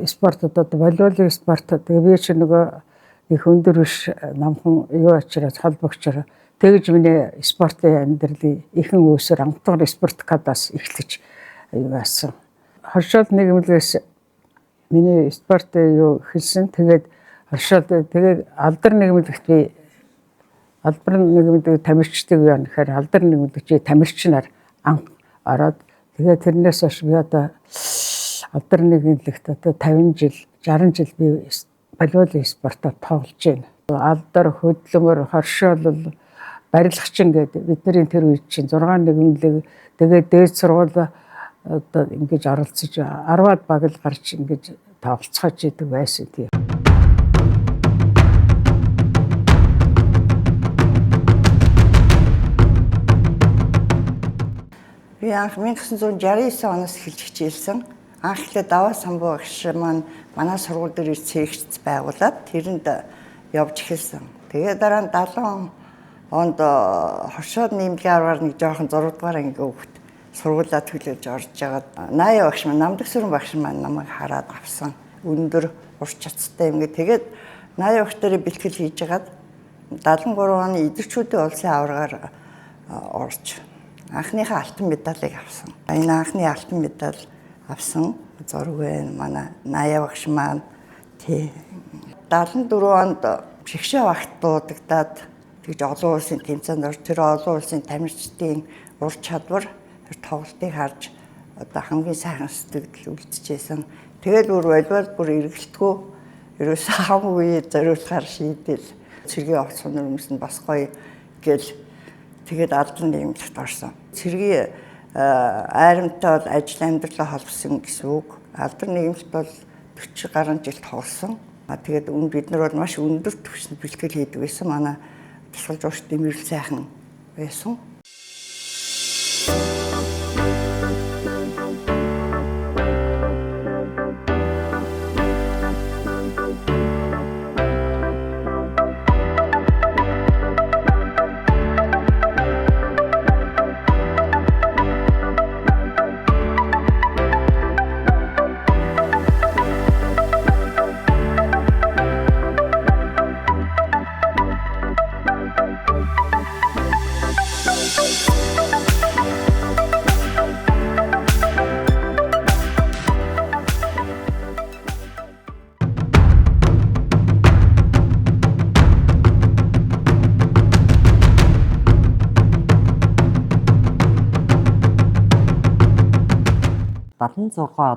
спортод одоо волейболын спорт тэгээ би ч нөгөө их өндөр биш намхан юу очираад холбогчоор тэгж миний спортын амьдралын ихэнх өсөр амтгар спорткадаас эхлэж яасан. Хоршоол нийгэмлэгээс миний спортын юу эхэлсэн. Тэгээд хоршоол тэгээд алдар нийгэмлэгт би алдар нийгэмлэг тамирчдаг юм гэхээр алдар нийгэмлэгчийн тамирчнаар анх ороод тэгээд тэрнээс хойш би одоо алдар нийгэмлэгт одоо 50 жил 60 жил би волейболын спортоор тоглож байна. Алдар хөдөлмөр хоршоол барилгачин гэдэг бидний тэр үед чинь 6 нийгэмлэг тэгээд дээд сургууль одоо ингэж оролцож 10-аад баг л гарч ингэж тоглоцоож идэг байсан тийм. Би анх 1969 оноос эхэлж хичээлсэн. Анх эхлээд Даваа самбуу багш маань манай сургууль дээр цэгц байгуулад тэрэнд явж эхэлсэн. Тэгээд дараа нь 70 онд хошоод нэмлэгийн аргаар нэг жоохон 6 дугаар анги хүүхэд сургуулаа төлөж орж жагаад 80 багш маань намдаг сүрэн багш маань намайг хараад авсан. Өндөр урч чадцтай юм гээ. Тэгээд 80 багш дээр бэлтгэл хийж жагаад 73 оны идэгчүүдийн улсын аваргаар орж анхныхаа алтан медалийг авсан. Энэ анхны алтан медаль авсан зураг байна. Манай 80 багш маань тий 74 онд шигшээ багт дуудагдаад тэгж олон улсын тэмцээнд орж тэр олон улсын тамирчдын ур чадвар тэр тоглолтыг харж одоо хамгийн сайхан сэтгэл үлдчихсэн. Тэгэл волейбол бүр эргэлтгүй ерөөсөө хамгийн зориулахаар шийдэл цэргийн офицер хүмүүс нь бас гоё гэл тэгээд алдан нэмэлт орсон. Цэргийн айрамтай бол ажил амьдралаа холбосон гэсэн үг. Алдан нэмэлт бол 40 гаруй жил тоглосон. Тэгээд бид нар бол маш өндөр түвшинд бэлтгэл хийдэг байсан. Манай тасгалж уурчдын мөрөл сайхан байсан.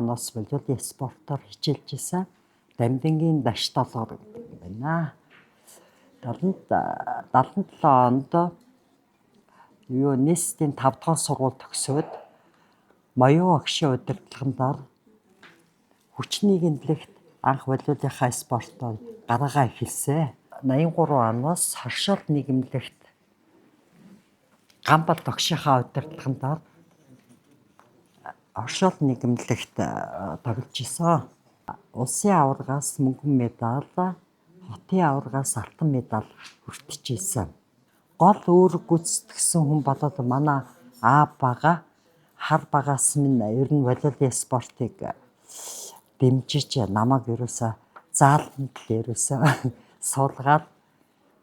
оноос волейболын спортоор хичээлж исэн Дамдингийн даш толгор гэдэг юм байна. 77 онд ЮНЕСКО-ийн 5 дахь сургууль төгсөөд Моёо агшийн удирдлагандаар хүчний гэмтлэгт анх волейболынхаа спортоор гараагаа эхэлсэн. 83 оноос хоршоод нийгэмлэгт Гамбал тогшийнхаа удирдлагандаар оршоод нийгэмлэгт тоглож исэн. Улсын аваргаас мөнгөн медаль, хотын аваргаас алтан медаль хүртэж исэн. Гол үүрэг гүйцэтгэсэн хүн болоод манай аав бага хар багаас минь ер нь волейболын спортыг дэмжиж намайг ерөөсө заалтанд л ерөөсө суулгаад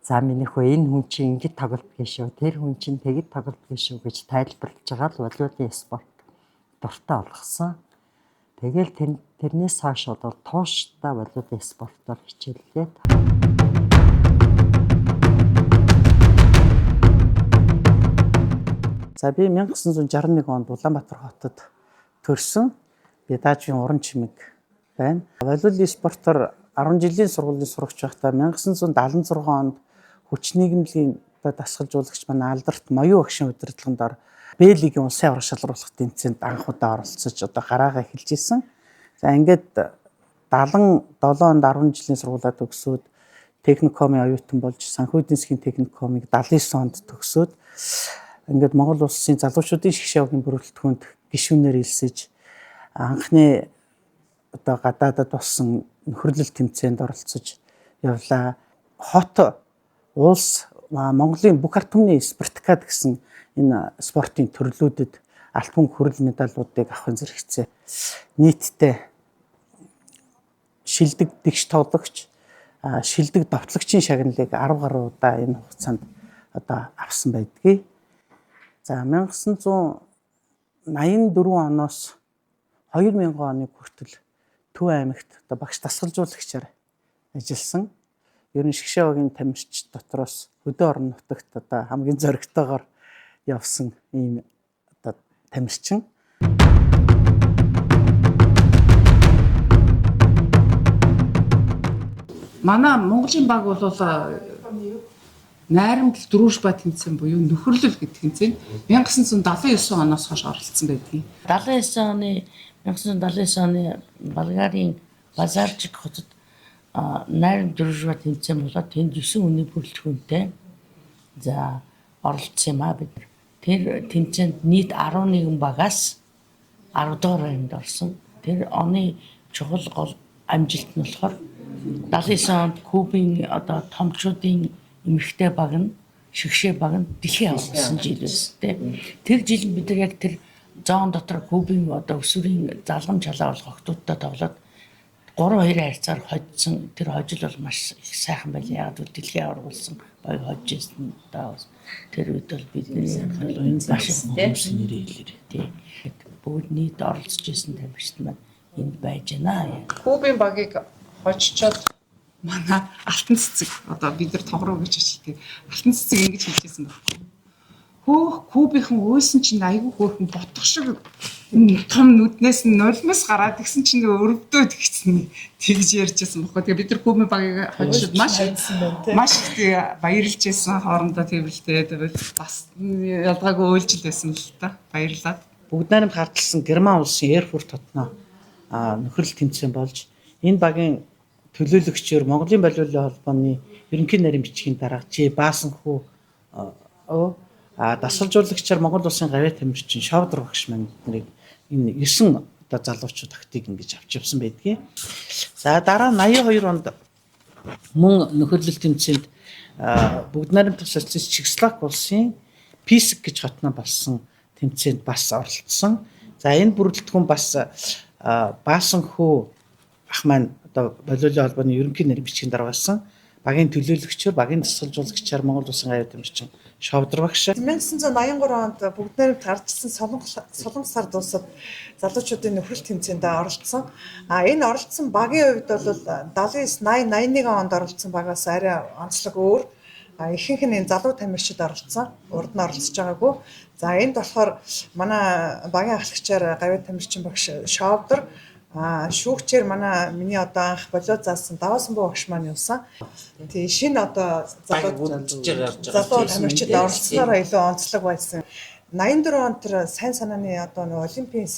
за минийх энэ хүн чинь ингэж тоглолтгүй шүү, тэр хүн чинь тэгэд тоглолтгүй шүү гэж тайлбарлаж байгаа л волейболын спорт дуртай болгосон. Тэгэл тэрнээс хойш бол тууштай волейболын спортоор хичээллээ. За би 1961 онд Улаанбаатар хотод төрсөн. Би даажийн уран чимэг байна. Волейболын спортоор 10 жилийн сургуулийн сурагч байхдаа 1976 онд хүч нийгэмлэгийн дасгалжуулагч манай Алдарт Моёо агшийн удирдлагандаар Б-лигийн улсын авраг шалруулах тэмцээнд анх удаа оролцож одоо гараагаа эхэлж исэн. За ингээд 77 онд 10 жилийн сургуулаа төгсөөд техникумын оюутан болж санхүү эдийн засгийн техникумыг 79 онд төгсөөд ингээд Монгол улсын залуучуудын шгшээгийн бүрэлдэхүүнд гишүүнээр элсэж анхны одоо гадаадад болсон нөхөрлөл тэмцээнд оролцож явлаа. Хот улс Монголын бүх ард түмний спартакиад гэсэн энэ спортын төрлүүдэд алтан хүрэл медалуудыг авахын зэрэгцээ. Нийтдээ шилдэг дэгш тоглогч, шилдэг довтлогчийн шагналыг 10 гаруй удаа энэ хугацаанд одоо авсан байдгийг. За 1984 оноос 2000 оны хүртэл Төв аймагт одоо багш дасгалжуулагчаар ажилласан. Ер нь шгшээгийн тамирч дотроос хөдөө орон нутагт одоо хамгийн зоригтойгоор явсан ийм одоо тамирчин. Манай Монголын баг бол найрамдал дөрвөж ба тэмцээн буюу нөхөрлөл гэдэг тэмцээнд 1979 оноос хойш оролцсон байдгийг. 1979 оны Болгарын Базарчик хотод найрамд дөрвөж ба тэмцээн болоод тэнд 9 хүний бүрэлдэхүүнтэй за оролцсон юм а бид. Тэр тэмцээнд нийт 11 багаас 10 дугаар раунд орсон. Тэр оны чухал гол амжилт нь болохоор 79 онд Кубын одоо томчуудын эмэгтэй баг нь шигшээ баг нь дэлхийн авсан жил байсан тийм. Тэр жил бид нар яг тэр зоон дотор Кубын одоо өсвөрийн залгам чалаа болох охтуудтай тоглоод 3-2 харьцаар хожсон. Тэр хожил бол маш их сайхан байлаа. Яг дэлхийн аваргуулсан гоё хожж ирсэн даа. Тэр үед бол бидний маш нэрээ хэлээ тийм. Бүгд нийт оролцож ирсэн тамирчид маань энд байж байна. Кубын багийг хожчоод манай алтан цэцэг одоо бид нар тогроо гэж хэлдэг. Алтан цэцэг ингэж хэлжсэн байна. Хөөх Кубийнхан өөсөн чинь айгүй хөөрхөн ботох шиг том нүднээс нь нулимс гараад тэгсэн чинь өрөвдөөд гисэн тэгж ярьжсэн бохоо. Тэгээ бид нар Кубын багийг хожоод маш их баярлж байсан хоорондоо тэрвэлтэй. Тэгээд бас ялгаагүй үйлжил байсан л та. Баярлалаа. Бүгд найрамд хардсан Герман улсын Эрфурт хотноо нөхрөл тэмцээн болж энэ багийн төлөөлөгчөөр Монголын балиулын холбооны ерөнхий нарийн бичгийн дарга Баасанхүү дасгалжуулагчаар Монгол улсын гавьяа тамирчин Шовдор багш маань нарыг энэ 9 одоо залуучууд актыг ингэж авч явсан байдгийг. За дараа нь 82 онд мөн нөхөрлөл тэмцээнд бүгд найрамд социалист Чехословак улсын Писк гэж хотноо болсон тэмцээнд бас оролцсон. За энэ бүрэлдэхүүн бас Баасанхүү ах маань одоо балиулын холбооны ерөнхий нарийн бичгийн дарга байсан. Багийн төлөөлөгчөөр, багийн дасгалжуулагчаар Монгол улсын гавьяа тамирчин Шовдор багш. 1983 онд бүгд найрамд гарчсан Солонгос сар дуусаад залуучуудын нөхрөл тэмцээнд оролцсон. Энэ оролцсон багийн хувьд бол 79, 80, 81 онд оролцсон багаас арай онцлог өөр. Ихэнх нь энэ залуу тамирчид оролцсон. Урд нь оролцож байгаагүй. За энд болохоор манай багийн ахлагчаар гавьяа тамирчин багш Шовдор, шүүгчээр миний одоо анх болоо заасан Даваасанбуу багш маань явсан. Тэгээ шинэ одоо залуу тамирчид оролцсноор илүү онцлог байсан. 84 онд тэр сайн санааны одоо олимпийн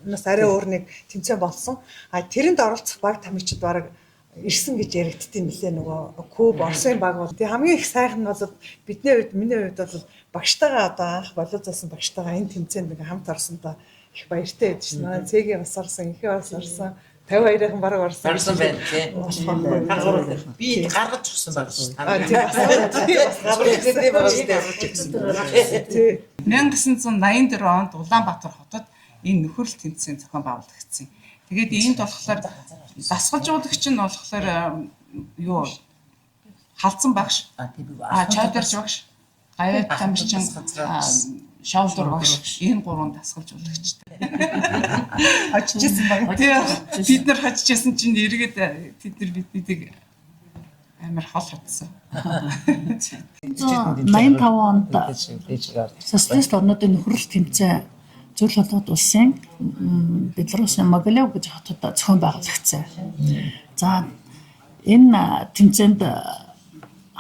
нас арай өөр нэг тэмцээн болсон. Тэрэнд оролцох баг тамирчид бараг ирсэн гэж яригдтiin нэлээ нөгөө Куб Оросын баг бол. Тэгээ хамгийн их сайхан нь бол миний хувьд бол багштайгаа одоо анх болоо заасан багштайгаа энэ тэмцээнд ингээ хамт орсондоо их баяртай байдаг шин. Манай цэгийн бас орсон, ихээ бас орсон. 52-ын бараг орсон. Орсон байна тийм. Би гаргаж өгсөн баг шүү. Тийм. 1984 онд Улаанбаатар хотод энэ нөхрөл тэмцээн зохион байгуулагдсан. Тэгээд энд болохоор дасгалжуулагч нь болохоор халдсан багш. Чойдорч багш. Гавьяа тамирчин Шовдор багш. Энэ гурван дасгалжуулагчтай. Хожижсэн баг. Бид нар хожижсэн чинь эргээд тэд нар биднийг амар хол хатсан. 85 онд социалист орнуудын нөхрөл тэмцээн зүйл болоод улсын Белорусын Могилев гэж хотод зохион байгуулагдсан. За энэ тэмцээнд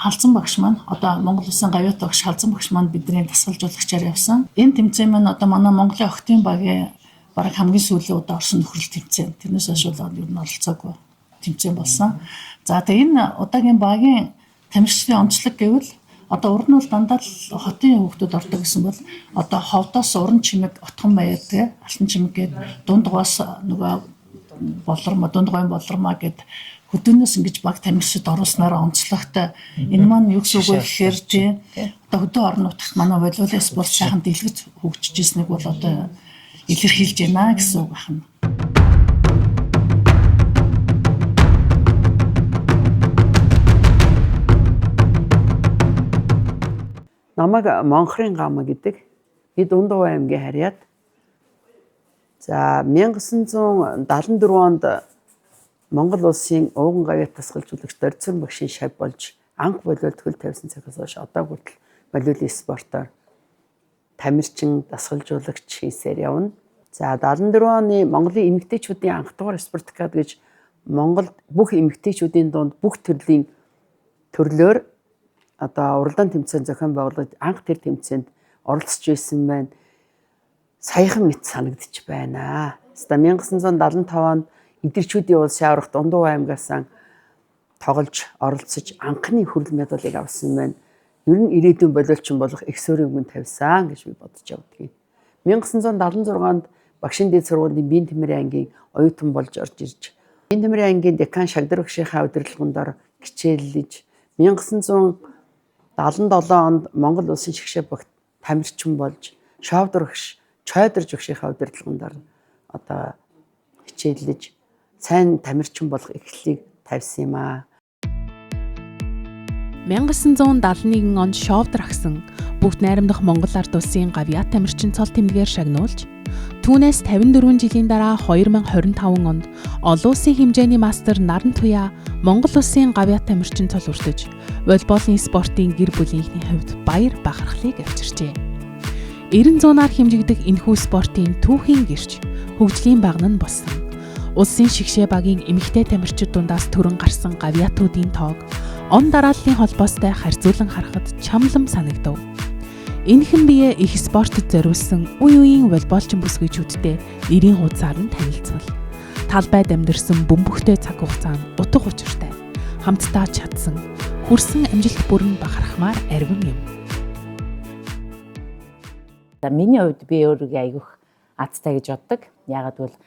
халдсан багш маань одоо Монгол улсын гавьяа багш халдсан багш маань бидний дасгалжуулагчаар явсан. Энэ тэмцээн маань одоо манай Монголын охтын багийн бараг хамгийн сүүлийн удаа орсон нөхрөл тэмцээн. Тэрнээс хойш бол ер нь оролцоогүй тэмцээн болсон. За тэгээ энэ удаагийн багийн тамирчдын онцлог гэвэл одоо урд нь бол дандаа л хотын хүүхдүүд ордог гэсэн бол одоо ховдоос уран чимэг отхон баяр тэгээ алтан чимэг гээд дундгоос нөгөө дундгойн болормоо гээд хөдөөнөөс ингэж баг тамирчид оруулснараа онцлогтой энэ маань юу гэсэн үг вэ гэхээр тий одоо хөдөө орон нутагт манай волейбол спорт сайхан дэлгэц хөгжиж ирснийг бол одоо илэрхийлж байна гэсэн үг байна. Намайг Монхрын гам гэдэг. Би Дундгой аймгийн харьяат. За 1974 онд Монгол улсын ууган гавьяа дасгалжуулагч Дорцсон багшийн шав болж анх волейбол төл тавьсан цагаас хойш одоо хүртэл волейболын спортоор тамирчин дасгалжуулагч хийсээр явна. За 74 оны Монголын эмэгтэйчүүдийн анх дугаар спартакиад гэж Монголд бүх эмэгтэйчүүдийн дунд бүх төрлийн төрлөөр одоо уралдаан тэмцээн зохион байгуулалт анх тэр тэмцээнд оролцож байсан байна. Саяхан мэт санагдчих байна. 1975 онд эдэрчүүдийн улсын аврагт Дундгой аймгаас тоглож оролцож анхны хүрэл медалыг авсан байна. Ер нь ирээдүйн боловчин болох их суурийн өмнө тавьсан гэж би бодож явдаг. 1976 онд Багшийн дэд сургуулийн биеийн тэмрийн ангийн оюутан болж орж ирж биеийн тэмрийн ангийн декан Шагдар багшийнхаа удирдлагын дор хичээллэж 1977 77 онд Монгол улсын шигшээ багт тамирчин болж шовдор өгш чойдорж өгшийнхаа удирдлагуудаар одоо хичээллэж сайн тамирчин болох эхлэлийг тавьсан юм аа. 1971 онд шовдор агсан бүгд найрамдах Монгол ард улсын гавьяат тамирчин цол тэмдгээр шагнуулж түүнээс 54 жилийн дараа 2025 онд олон улсын хэмжээний мастер Наран Туяа Монгол улсын гавьяат тамирчин цол үртэж волейболын спортын гэр бүлийнхний хувьд баяр бахархлыг авчирчээ. 90 зуунаар хэмжигдэх энэхүү спортын түүхийн гэрч хөгжлийн багна нь болсон. Улсын шигшээ багийн эмэгтэй тамирчид дундаас төрөн гарсан гавьяатуудын тоог он дарааллын холбоостой харьцуулан харахад чамлам санагдав. Энэхэн бие их спортод зориулсан үе үеийн волейболчин бүсгүйчүүдтэй нэрийн хуудасаар нь танилцвал талбайд амьдэрсэн бөмбөгтэй цаг хугацаанд утга учиртай хамтдаа чадсан хүрсэн амжилт бүрэн бахархмаар арвин юм. Миний хувьд би өөрийгөө айгүйх азтай гэж боддог. Яагаад гэвэл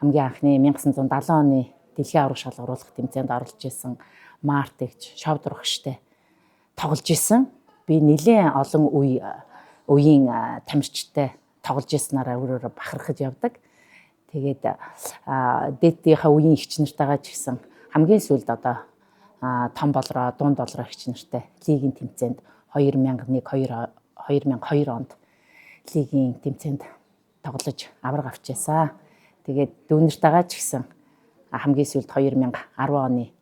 хамгийн анхны 1970 оны дэлхийн аварга шалгаруулах тэмцээнд оролцож исэн Мартэгч шовдор өгштэй тоглож исэн. Би нэлээд олон үеийн тамирчтай тоглож ирсэнараа өөрөөрөө бахархаж явдаг. Тэгээд дээдийнхаа үеийн эгч нартайгаа ч гэсэн хамгийн сүүлд одоо том болроо, дунд болроо эгч нартай лигийн тэмцээнд 2002 онд лигийн тэмцээнд тоглож авраг авчаасаа. Тэгээд дүүнэртайгаа ч гэсэн хамгийн сүүлд 2010 оны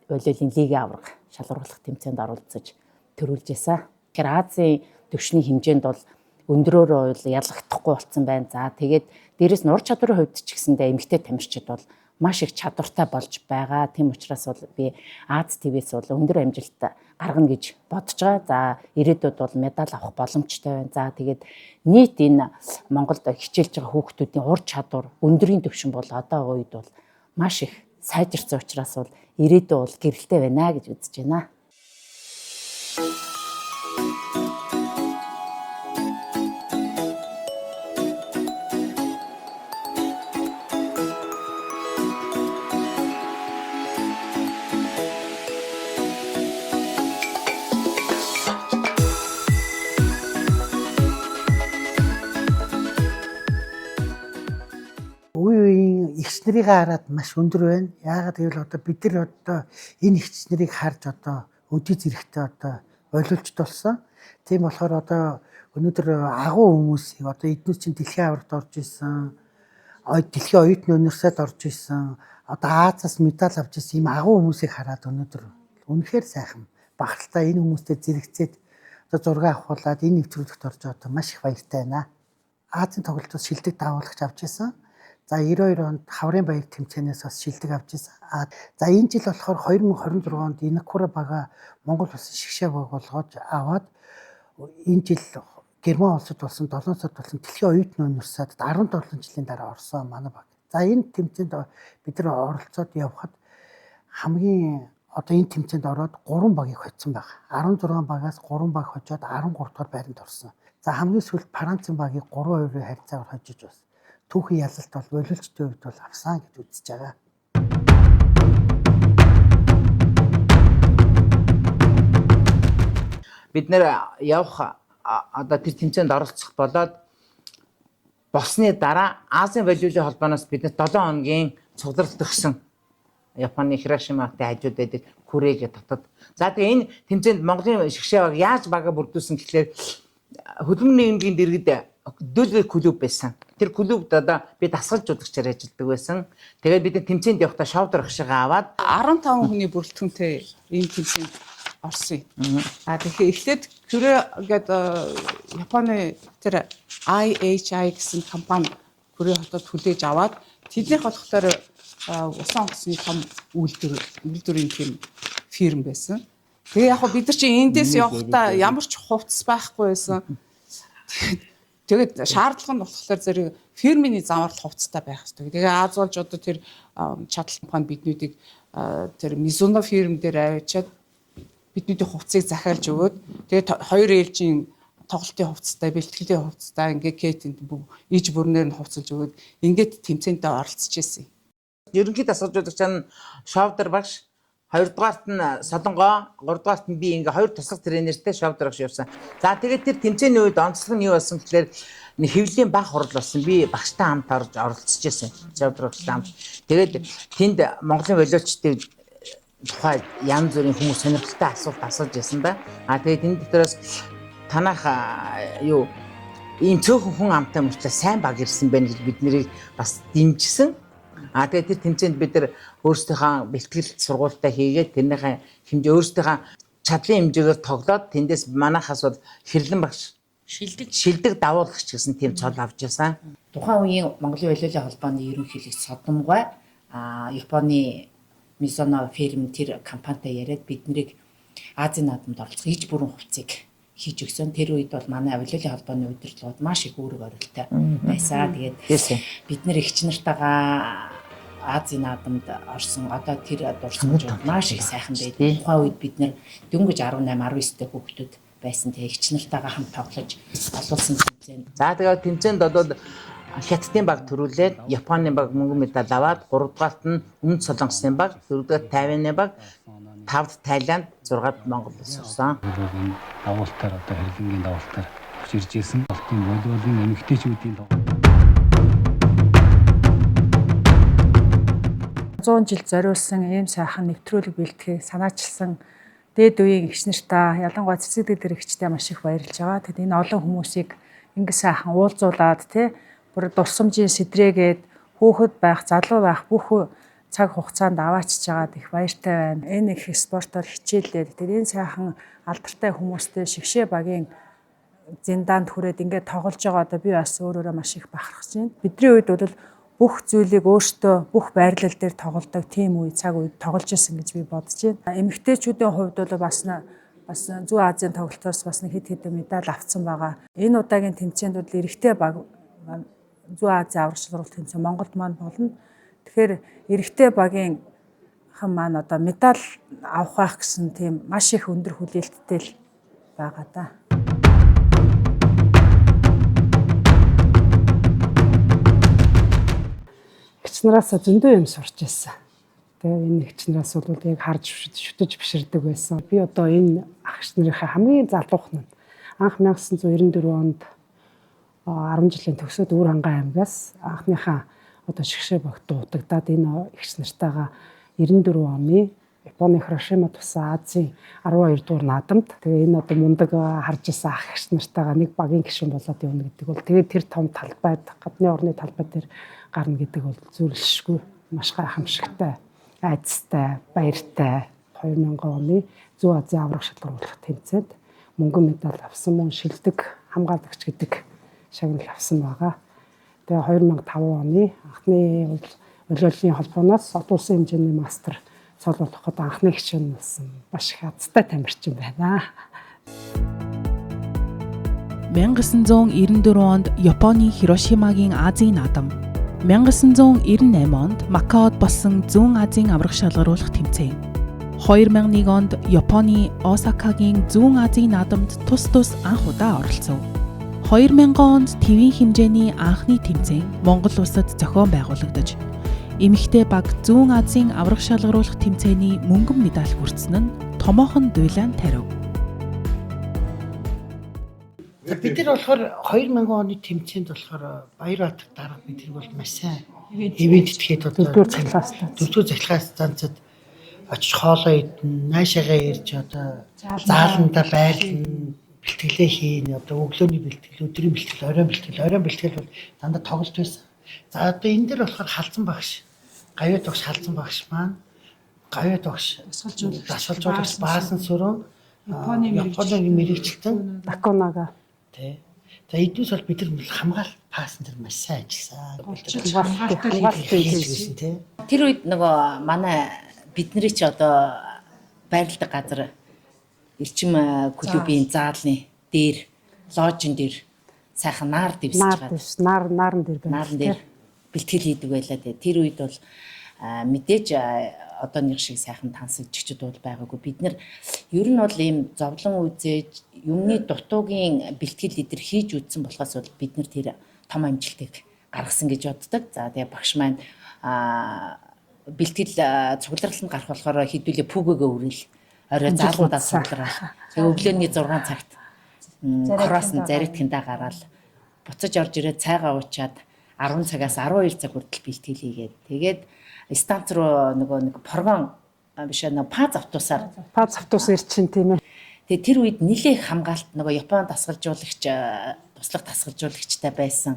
волейболын лигийн авраг шалгаруулах тэмцээнд оролцож төрүүлж байсан. Тэгэхээр Азийн түвшний хэмжээнд бол өндрөөр ялгагдахгүй болсон байна. За тэгээд дээрэс нь ур чадварын хувьд ч гэсэндээ эмэгтэй тамирчид бол маш их чадвартай болж байгаа. Тийм учраас бол би Аз ТV-с бол өндөр амжилт гаргана гэж бодож байгаа. За ирээдүйд бол медаль авах боломжтой байна. За тэгээд нийт энэ Монголд хичээлж байгаа хүүхдүүдийн ур чадвар өндрийн түвшин бол одоо үед бол маш их сайжирсан учраас бол ирээдүйд бол гэрэлтэй байна гэж үзэж байна. Эгч нарыг хараад маш өндөр байна. Яагаад гэвэл одоо бид нар одоо энэ эгч нарыг харж одоо өдий зэрэгтэй одоо ойлголцд болсон. Тийм болохоор одоо өнөөдөр агуу хүмүүсийг одоо эдгээр чинь дэлхийн аваргад орж исэн, дэлхийн оюутны университет орж исэн, одоо Азаас медаль авч исэн ийм агуу хүмүүсийг хараад өнөөдөр үнэхээр сайхан бахархалтай энэ хүмүүстэй зэрэгцээд одоо зураг авахуулаад энэ нэвтрүүлэгт орж одоо маш их баяртай байна. Азийн тоглолтоос шилдэг даавуулагч авч исэн. За 92 онд Хаврын баяр тэмцээнээс бас шилдэг авч ирсэн. За энэ жил болохоор 2026 онд Инакура бага Монгол улсын шигшээ баг болгож аваад энэ жил Герман улсад болсон 7 сард болсон дэлхийн оюутны университетад 17 жилийн дараа орсон манай баг. За энэ тэмцээнд бид нар оролцоод явхад хамгийн одоо энэ тэмцээнд ороод 3 багийг хоцсон баг. 16 багаас 3 баг хожоод 13 дугаар байранд орсон. За хамгийн сүүлд Францын багийг 3-2-ын харьцаагаар хожиж бас түүхийн ялалт бол волейболчдын хувьд бол авсан гэж үзэж байгаа. Бид нэр явах одоо тэр тэмцээнд оролцох болоод болсны дараа Азийн волейболын холбооноос биднээс 7 хоногийн цугларалт өгсөн. Японы Хирошиматай хажууд байдаг Курэг татад. За тэгээ энэ тэмцээнд Монголын шигшээ баг яаж бага бүрдүүлсэн гэхлээр хөдөлмөрийн эмнэлгийн дэргэд дөлгөө клуб байсан. Тэр клубд одоо би дасгалжуулагчаар ажилладаг байсан. Тэгээд бид тэмцээнд явахдаа шовдор агшигаа аваад 15 хүний бүрэлдэхүүнтэй ийм тэмцээнд орсон. Тэгэхээр эхлээд Кюре гэдэг Японы тэр IHI гэсэн компани Кюре хотод хүлээж аваад тэднийх болохоор усан онгоцны том үйлдвэрийн тийм фирм байсан. Тэгээ яг бид нар чинь эндээс явахдаа ямар ч хувцас байхгүй байсан. Тэгээд шаардлага нь болохоор зэрэг фирмийн замаар л хувцастай байх хэрэгтэй. Тэгээ Аз болж одоо тэр чадал компани биднүүдийг тэр Mizuno фирм дээр авчиад биднүүдийн хувцсыг захиалж өгөөд тэгээд хоёр ээлжийн тоглолтын хувцастай, бэлтгэлийн хувцастай ингээ кетэнд иж бүрнээр нь хувцалж өгөөд ингээд тэмцээндээ оролцож ирсэн. Ерөнхий дасгалжуулагч нь шовдор багш 2-дугаарт нь Солонгоо, 3-дугаарт нь би ингээ 2 туслах тренертэй шавдрагш явсан. За тэгээд тэр тэмцээний үед онцлог нь юу болсон гэхээр нэг хэвлэлийн баг хурал болсон. Би багштай хамт орж оролцож байсан. Шавдрагштай хамт. Тэгээд тэнд Монголын волейболчдын тухай янз бүрийн хүмүүс сонирхолтой асуулт асууж байсан да. Тэгээд энэ дотроос танах юу ийм цөөхөн хүн амтай мөрчлөө сайн баг ирсэн байна гэж бид нарыг бас дэмжсэн. Тэгээд тэр тэмцээнд бид нар өөрсдийнхөө бэлтгэл сургуультай хийгээд тэрнийхээ хэмжээ өөрсдийнхөө чадлын хэмжээгээр тоглоод тэндээс манайхаас бол хэрлэн багш шилдэг давуулагч гэсэн тийм цол авч яасан. Тухайн үеийн Монголын волейболын холбооны ерөнхийлөгч Содомгой Японы Мисоно фирм тэр компанитай яриад бид нарыг Азийн наадамд оролцох иж бүрэн хувьцыг хийж өгсөн. Тэр үед бол манай волейболын холбооны удирдлагууд маш их үүрэг оролттой байсан. Тэгээд бид нар эгч нартайгаа Азийн наадамд орсон. Одоо тэр дурсамжууд маш их сайхан байдаг. Тухайн үед бид нар дөнгөж 18, 19-тэй хүүхдүүд байсан. Тэгээд эгч нартайгаа хамт тоглож олуулсан тэмцээнд. За тэгээд тэмцээнд бол Хятадын баг төрүүлээд Японы баг мөнгөн медаль аваад 3-дугаарт нь Өмнөд Солонгосын баг, 4-дугаарт Тайваны баг, 5-д Тайланд, 6-д Монгол улс орсон. Давуултаар одоо хэрлэнгийн давуултаар өгч ирж ирсэн. Алтын волейболын эмэгтэйчүүдийн 100 жил зориулсан ийм сайхан нэвтрүүлэг бэлтгэхийг санаачилсан дээд үеийн эгч нартаа ялангуяа цэцэгдэг дээр эгчтэй маш их баярлж байгаа. Тэгэд энэ олон хүмүүсийг ингэ сайхан уулзуулад бүр дурсамжийн сэтрээгээд хүүхэд байх, залуу байх бүх цаг хугацаанд аваачж байгаад их баяртай байна. Энэ их спортоор хичээлээд тэгээд энэ сайхан алдартай хүмүүстэй шигшээ багийн зиндаанд хүрээд ингээд тоглож байгаа одоо би бас өөрөөрөө маш их бахархаж байна. Бидний үед бол бүх зүйлийг өөртөө бүх байрлал дээр тоглодог тийм үе цаг үед тоглож ирсэн гэж би бодож байна. Эмэгтэйчүүдийн хувьд бол бас Зүүн Азийн тоглолтоос бас нэг хэд хэдэн медаль авсан байгаа. Энэ удаагийн тэмцээнд бол эрэгтэй баг Зүүн Азийн аврах шалралт тэмцээн Монголд маань болно. Тэгэхээр эрэгтэй багийн хан маань одоо медаль авах байх гэсэн тийм маш их өндөр хүлээлттэй л байгаа да. Эгч нараас зөндөө юм сурч байсан. Тэгээ энэ эгч нараас бол яг харж шүтэж биширдэг байсан. Би одоо энэ агч нарынхаа хамгийн залуух нь анх 1994 онд 10 жилийн төгсөөд Өвөр хангай аймгаас анхныхаа одоо шигшээ багт дуудагдаад энэ эгч нартайгаа 94 оны Японы Хирошима тусан Азийн 12 дугаар наадамд тэгээ энэ одоо мундаг харж исэн ах эгч нартайгаа нэг багийн гишүүн болоод явна гэдэг бол тэгээд тэр том талбайд гадны орны талбай дээр гарна гэдэг бол зөвлөшгүй маш гайхамшигтай айцтай баяртай 2000 оны Зүүн Азийн аврах шалгаруулах тэмцээнд мөнгөн медаль авсан мөн шилдэг хамгаалагч гэдэг шагнал авсан байгаа. Тэгээ 2005 оны анхны волейболын холбооноос олон улсын хэмжээний мастер цол болоход анхны гишүүн болсон маш их азтай тамирчин байна. 1994 онд Японы Хирошимагийн Азийн наадам, 1998 онд Макаод болсон Зүүн Азийн аврах шалгаруулах тэмцээн, 2001 онд Японы Осакагийн Зүүн Азийн наадамд тус анх удаа оролцов. 2000 онд твийн хэмжээний анхны тэмцээн Монгол улсад зохион байгуулагдаж, эмэгтэй баг Зүүн Азийн аврах шалгаруулах тэмцээний мөнгөн медаль хүртсэн нь томоохон дуйлаан тарив. Бид нар болохоор 2000 оны тэмцээнд болохоор Баярбаатар дарга бид нар бол маш сайн ивент итгэхэд одоо 4-р захлагаас занцад очиж хоолоо идэн, наашаага ирж одоо зааланда байрлан бэлтгэлээ хийн, одоо өглөөний бэлтгэл, өдрийн бэлтгэл, оройн бэлтгэл бол дандаа тоглолт байсан. За одоо энэ дээр болохоор халзан багш, гавьяа тогш халзан багш маань гавьяа тогш дасгалжуулагч баасан сүрэн Японы мэрэгчлэн Даконага. Тэ. За эднээс бол бид нар хамгаалалт пассан дээр маш сайн ажилласан. Тэр үед нөгөө манай бидний ч одоо байрладаг газар Эрчим клубын заалны дээр ложин дээр сайхан нар дэвсэж байгаа. Нарн дээр байна. Нарн дээр бэлтгэл хийдэг байлаа. Тэр үед бол мэдээж одооных шиг сайхан тансагччд бол байгаагүй. Бид нар ер нь бол ийм зовлон үзээж юмны дутуугийн бэлтгэл эдэр хийж үтсэн болохоос бол бид нар тэр том амжилтыг гаргасан гэж боддог. За тэгээ багш маань бэлтгэл цугларалд гарах болохоор хэдүүлээ пүгэгөө үрэл орой заалгуудаа цугларал. Тэгээ өглөөний 6 цагт кроос нь заритхэндээ гараад буцаж орж ирээд цайгаа уучаад 10 цагаас 12 цаг хүртэл бэлтгэл хийгээд тэгээд станц руу нэг прогон биш паз автобусаар ирчин тийм ээ. Тэгээ тэр үед нэлээд хамгаалт Японд туслах тасгалжуулагчтай байсан.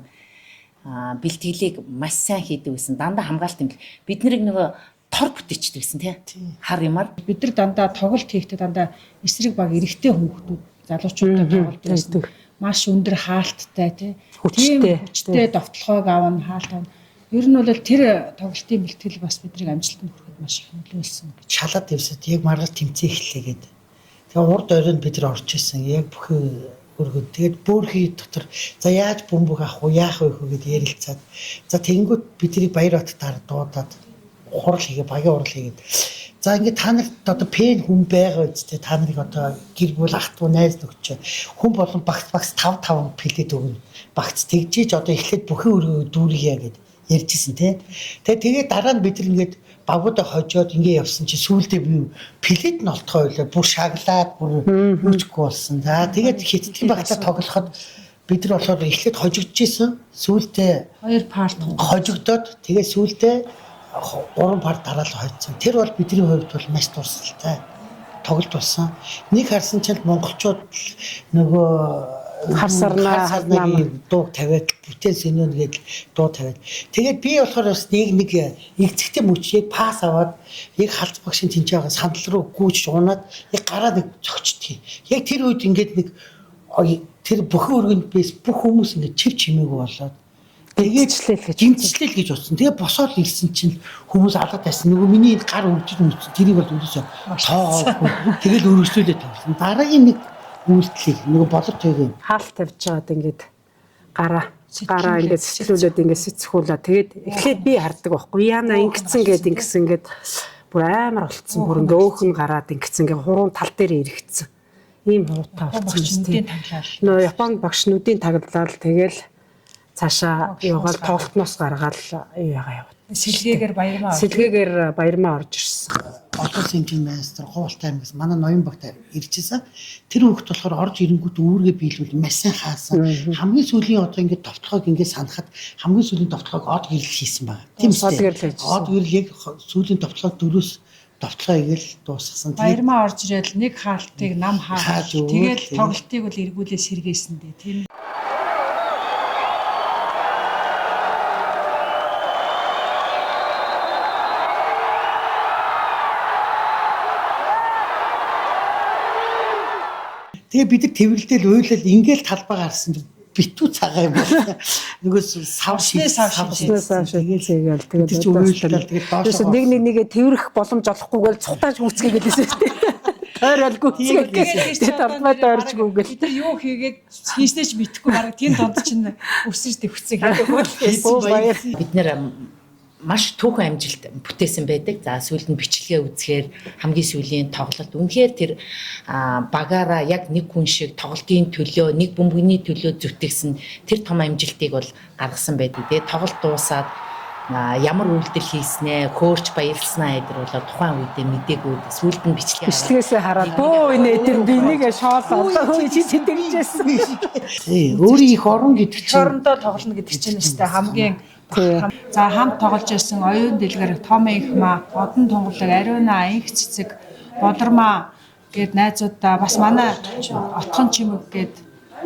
Бэлтгэлийг маш сайн хийдэг гэсэн. Дандаа хамгаалт юм. Бид нарыг тор бүтээчдэг гэсэн тийм. Хар юмар. Бид нар дандаа тоглолт хийхдээ дандаа эсрэг баг эрэгтэй хүүхдүүд залуучуудтай тоглолт хийдэг. Маш өндөр хаалттай тийм. Хүчтэй довтлохоог авна хаалт авна. Ер нь бол тэр тоглолтын бэлтгэл бас бидний амжилтанд хүрэхэд маш их нөлөөлсөн. Шалаад дэвсэд яг маргал тэмцээ эхэллээ гэдэг. Тэгээ урд оройнд бид нар орж исэн. Яг бүхий өргөд. Тэгээд бөөрхий дотор за яаж бөмбөг авах уу, яах вэ гэдээ ярилцаад. За тэнгүүт бидний Баярбатаар дуудаад хурал хийгээ, багийн хурал хийгээд. За ингээд та нарт одоо пен хүн байгаа үстэй та нарыг одоо гэр бүл ах トゥ найз нөхчөө хүн болон багц 5 плэт өгнө. Багц тэгжиж одоо эхлээд бүхий өргөө дүүргийа гэдэг ярьжсэн тий. Тэгээд дараа нь бид нар ингээд багуудаа хожоод ингээд явсан чи сүүлдээ би плэт нь олтгоо ойлоо бүр шаглаад бүр нүчгүй болсон. За тэгээд хитгэн багтаа тоглоход бид нар болохоор эхлээд хожигдчихсэн. Сүүлдээ 2 парт хожигдоод тэгээд сүүлдээ 3 парт дараалал хойцсон. Тэр бол бидний хувьд бол маш дурсалтай тоглолт болсон. Нэг харсан чинь монголчууд харсарнаа дуу тавиад бүтээн сэнүүн гээд дуу тавиад. Тэгээд би болохоор бас нэг игцэгтэй мөчийг пас аваад яг халц багшийн тэнцээ байгаа сандал руу гүйж унаад яг гараа нэг зөгчдөг. Яг тэр үед ингээд нэг тэр бүхэн өргөнд бис бүх хүмүүс ингээд чив чимээгүй болоод гимчлэл гэж утсан. Тэгээ босоод ирсэн чинь хүмүүс алга тайсан. Нөгөө миний гар өвдөж нүцэн тэрийг бол өөсөө тоо. Тэгэл өргөжлүүлээд тавьсан. Дараагийн нэг үйлдэлийг нөгөө болор тойгийн хаалт тавьж байгаад ингээд гараа ингээд сэтгэлүүлээд ингээд сэцхүүлээ. Тэгээд эхлээд би хардаг байхгүй. Яна ингэсэн гээд бүр амар болцсон. Бүр ингээд өөхн гараад ингэсэн ингээд хуруун тал дээр иргэцсэн. Ийм хуруутай болцсон тийм. Нөгөө Японд багш нүдийн таглалал тэгэл цаашаа яваал тоглолтноос гаргаад яваад. Сэлгээгээр баярмаа орж ирсэн. Одоо сэнгийн майстер Хуултай аймагаас манай ноён багт иржсэн. Тэр хүүхд болохоор орж ирэнгүүт үүргээ биелүүл маш сайн хаасан. Хамгийн сүүлийн одоо ингээд товтлогоог ингээд санахад хамгийн сүүлийн товтлогоог од гэрэл хийсэн байна. Тийм үү? Од гэрэл яг сүүлийн товтлогоо дөрөс товтлогоо игээл дуусгасан. Баярмаа орж ирэл нэг хаалтыг нам хааж тэгээд тоглолтыг бол эргүүлээ сэргээсэн дээ. Тийм. Тэгээ бид нар тэрвэрлдэл уйлал ингээл талбай гарсан битүү цагаа юм байна. Нөгөө савшнээс тэгээд нэгээ тэрвэрх боломж олохгүйгээл цухтааж гүцгээгээд байсан шүү дээ. Тойрол гүцгээгээд талбайд оржгүйгээл. Тэр юу хийгээд хийснэж мэдхгүй баг тийм донд чинь өсөж төвхцээ хийдэг. Бид нэр маш түүхэн амжилт бүтээсэн байдаг. За сүүлд нь бичлэгээ үзэхээр хамгийн сүүлийн тоглолт үнэхээр тэр багаараа яг нэг хүн шиг тоглолтын төлөө нэг бөмбөгний төлөө зүтгэсэн тэр том амжилтыг бол гаргасан байдаг. Тэгээд тоглолт дуусаад ямар үйлдэл хийснэ, хөөрч баярлснаа гэдэр бол тухайн үедээ мдээгүй. Сүүлд нь бичлэгээсээ хараад бөө инээ тэр бинийг шоолоо сэтгэжсэн. Өөрийн их орон гэдэг чинь орондоо тоглоно гэдэг чинь нэстэй хамгийн за хамт тоглож байсан оюун дэлгэр том их маа, одон тунгалаг, ариуна, инх цэцэг, болормаа гээд найзуудаа бас манай отхон чимэг гээд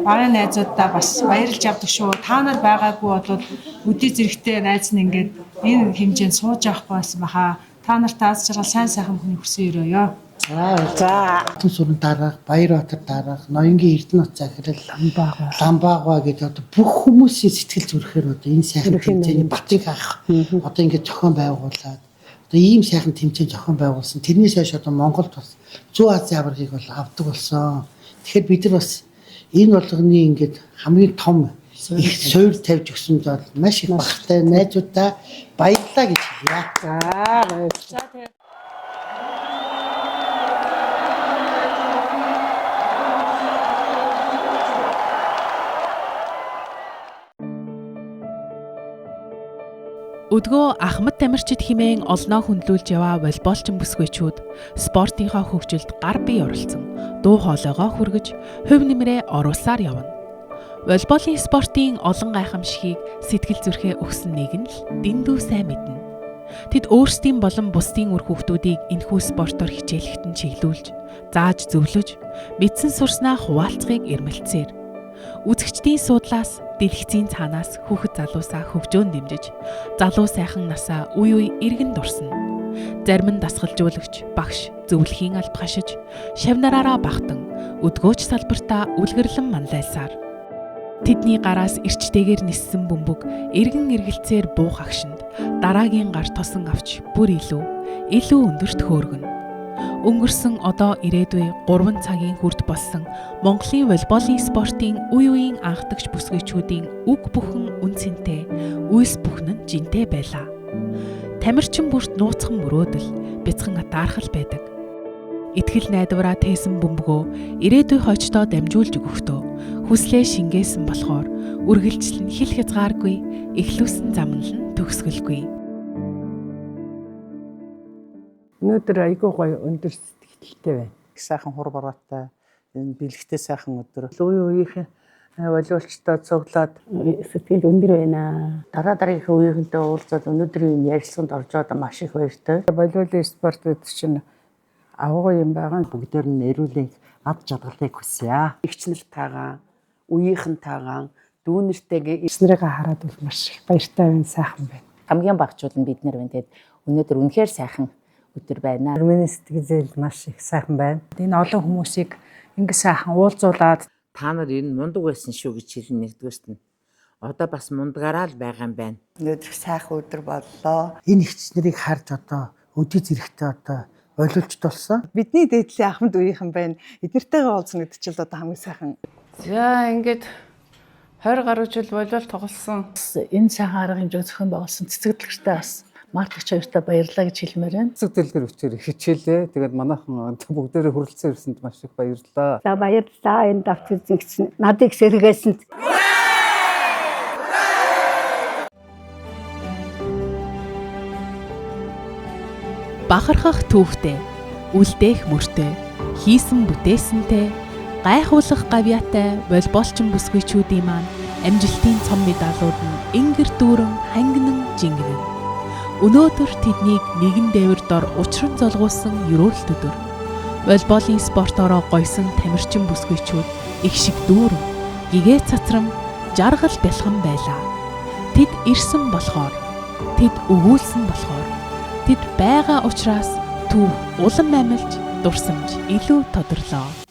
багын найзуудаа бас баярлж авдаг шүү. Та нар байгаагүй бол өдөө зэрэгтэй найз нь ингээд энэ хэмжээнд сууж авахгүй байсан баха. Та нарт аз жаргал сайн сайхан хүний хүсэн өрөөё. За сүрэн дараах, Баярбатар дараах, ноёнгийн Эрдэнэт захирал, Ламбаагаа гэдэг одоо бүх хүмүүсийн сэтгэл зүрэхээр одоо энэ сайхан тэмцээний батыг авах одоо ингээд зохион байгуулад одоо ийм сайхан тэмцээн зохион байгуулсан. Тэрнээс хойш одоо Монголд бас Зүүн Азийн аваргыг бол авдаг болсон. Тэгэхээр бид нар бас энэ болгоны ингээд хамгийн том их суурь тавьж өгсөнд бол маш их багтай найзуудаа баярлалаа гэж хэлье. За баярлалаа. Өдгөө Ахмад тамирчид хэмээн олноо хөндлүүлж яваа волейболчин бүсгүйчүүд спортынхоо хөгжилд гар бие оролцсон дуу хоолойгоо хүргэж хувь нэмрээ оруулсаар явна. Волейболын спортын олон гайхамшигыг сэтгэл зүрхээ өгсөн нэг нь л дэндүү сайн мэднэ. Тэд өөрсдийн болон бусдын үр хүүхдүүдийг энэхүү спортоор хичээлэхтэн чиглүүлж, зааж зөвлөж, мэдсэн сурснаа хуваалцахыг эрмэлзээр. Үзэгчдийн суудлаас дэлгэцийн цаанаас хүүхэд залуусаа хөгжөөн дэмжиж, залуу сайхан насаа үе үе эргэн дурсна. Зарим нь дасгалжуулагч, багш, зөвлөхийн алба хашиж, шавнараараа багтан, өдгөөч салбартаа үлгэрлэн манлайлсаар. Тэдний гараас эрчтэйгээр ниссэн бөмбөг эргэн эргэлцээр буух агшинд дараагийн гар тосон авч бүр илүү өндөрт хөөргөнө. Өнгөрсөн одоо ирээдүй 3 цагийн хүрд болсон Монголын волейболын спортын үе үеийн анхдагч бүсгүйчүүдийн үг бүхэн үнцэнтэй, үйлс бүхэн нь жинтэй байлаа. Тамирчин бүрт нууцхан мөрөөдөл, бяцхан атаархал байдаг. Итгэл найдвараа тээсэн бөмбөгөө ирээдүй хойчдоо дамжуулж өгөхдөө хүслээ шингээсэн болохоор үргэлжлэн хил хязгааргүй, эхлүүлсэн зам нь төгсгөлгүй. Өнөөдөр айгүй гоё өндөр сэтгэлтэй байна. Их сайхан хур бараатай, энэ бэлэгтэй сайхан өдөр. Үе үеийнхэн волейболчтой цуглаад сэтгэл өндөр байна. Дараагийнхаа үеийнхэнтэй уулзаад өнөөдрийн ярилцлаганд орж байгаа маш их баяртай. Волейболын спорт гэдэг чинь авгаа юм байгаа. Бүгдээр нь эрүүлийн ад жаргалыг хүсье. Игч нартайгаа, үеийнхэнтэйгаа, дүүнэртэйгээ эснэрээ хараад бол маш их баяртай байна, сайхан байна. Хамгийн багчууд нь бид нар байна. Тэгээд өнөөдөр үнэхээр сайхан өдөр байна. Миний сэтгэл зүйн маш их сайхан байна. Энэ олон хүмүүсийг ингэ сайхан уулзуулаад та нар энэ мундаг байсан шүү гэж хэлнэ нэгдүгээрт нь. Одоо бас мундагаараа л байгаа юм байна. Өнөөдөр сайхан өдөр боллоо. Энэ ихч нарыг харж одоо өдөө зэрэгтэй одоо ойлуулж толсон. Бидний дээдлийн Ахмад үеийнхэн байна. Эднэртэйгээ уулзна гэдэг чинь одоо хамгийн сайхан. За ингээд 20 гаруй жил волейбол тоглосон. Энэ сайхан арга хэмжээг зохион байгуулсан цэцгэлэгчтэй бас Мартагч хоёртаа баярлалаа гэж хэлмээр байна. Цэцэг дэлгэр өчээр хичээлээ. Тэгээд манайхан бүгдээрээ хүрэлцэн ирсэнд маш их баярлалаа. За баярлалаа. Энэ давтар зингсэн надыг сэргээсэнд. Бахархах түүхтэй, үлдээх мөртэй, хийсэн бүтээсэнтэй, гайхуулах гавьяатай волейболчин бүсгүйчүүдийн маань амжилтын цом медалууд нь ингэр дүүрэн хангинан жингэнэ. Өнөөдөр тэднийг нэгэн дээвэр дор учран золгуулсан ерөөлт өдөр. Волейболын спортороо гойсон тамирчин бүсгүйчүүд их шиг дүүрэн, гэгээ цацрам, жаргал бэлхан байлаа. Тэд ирсэн болохоор, тэд өгүүлсэн болохоор, тэд байгаа учраас төв улам амилж, дурсамж илүү тодорлоо.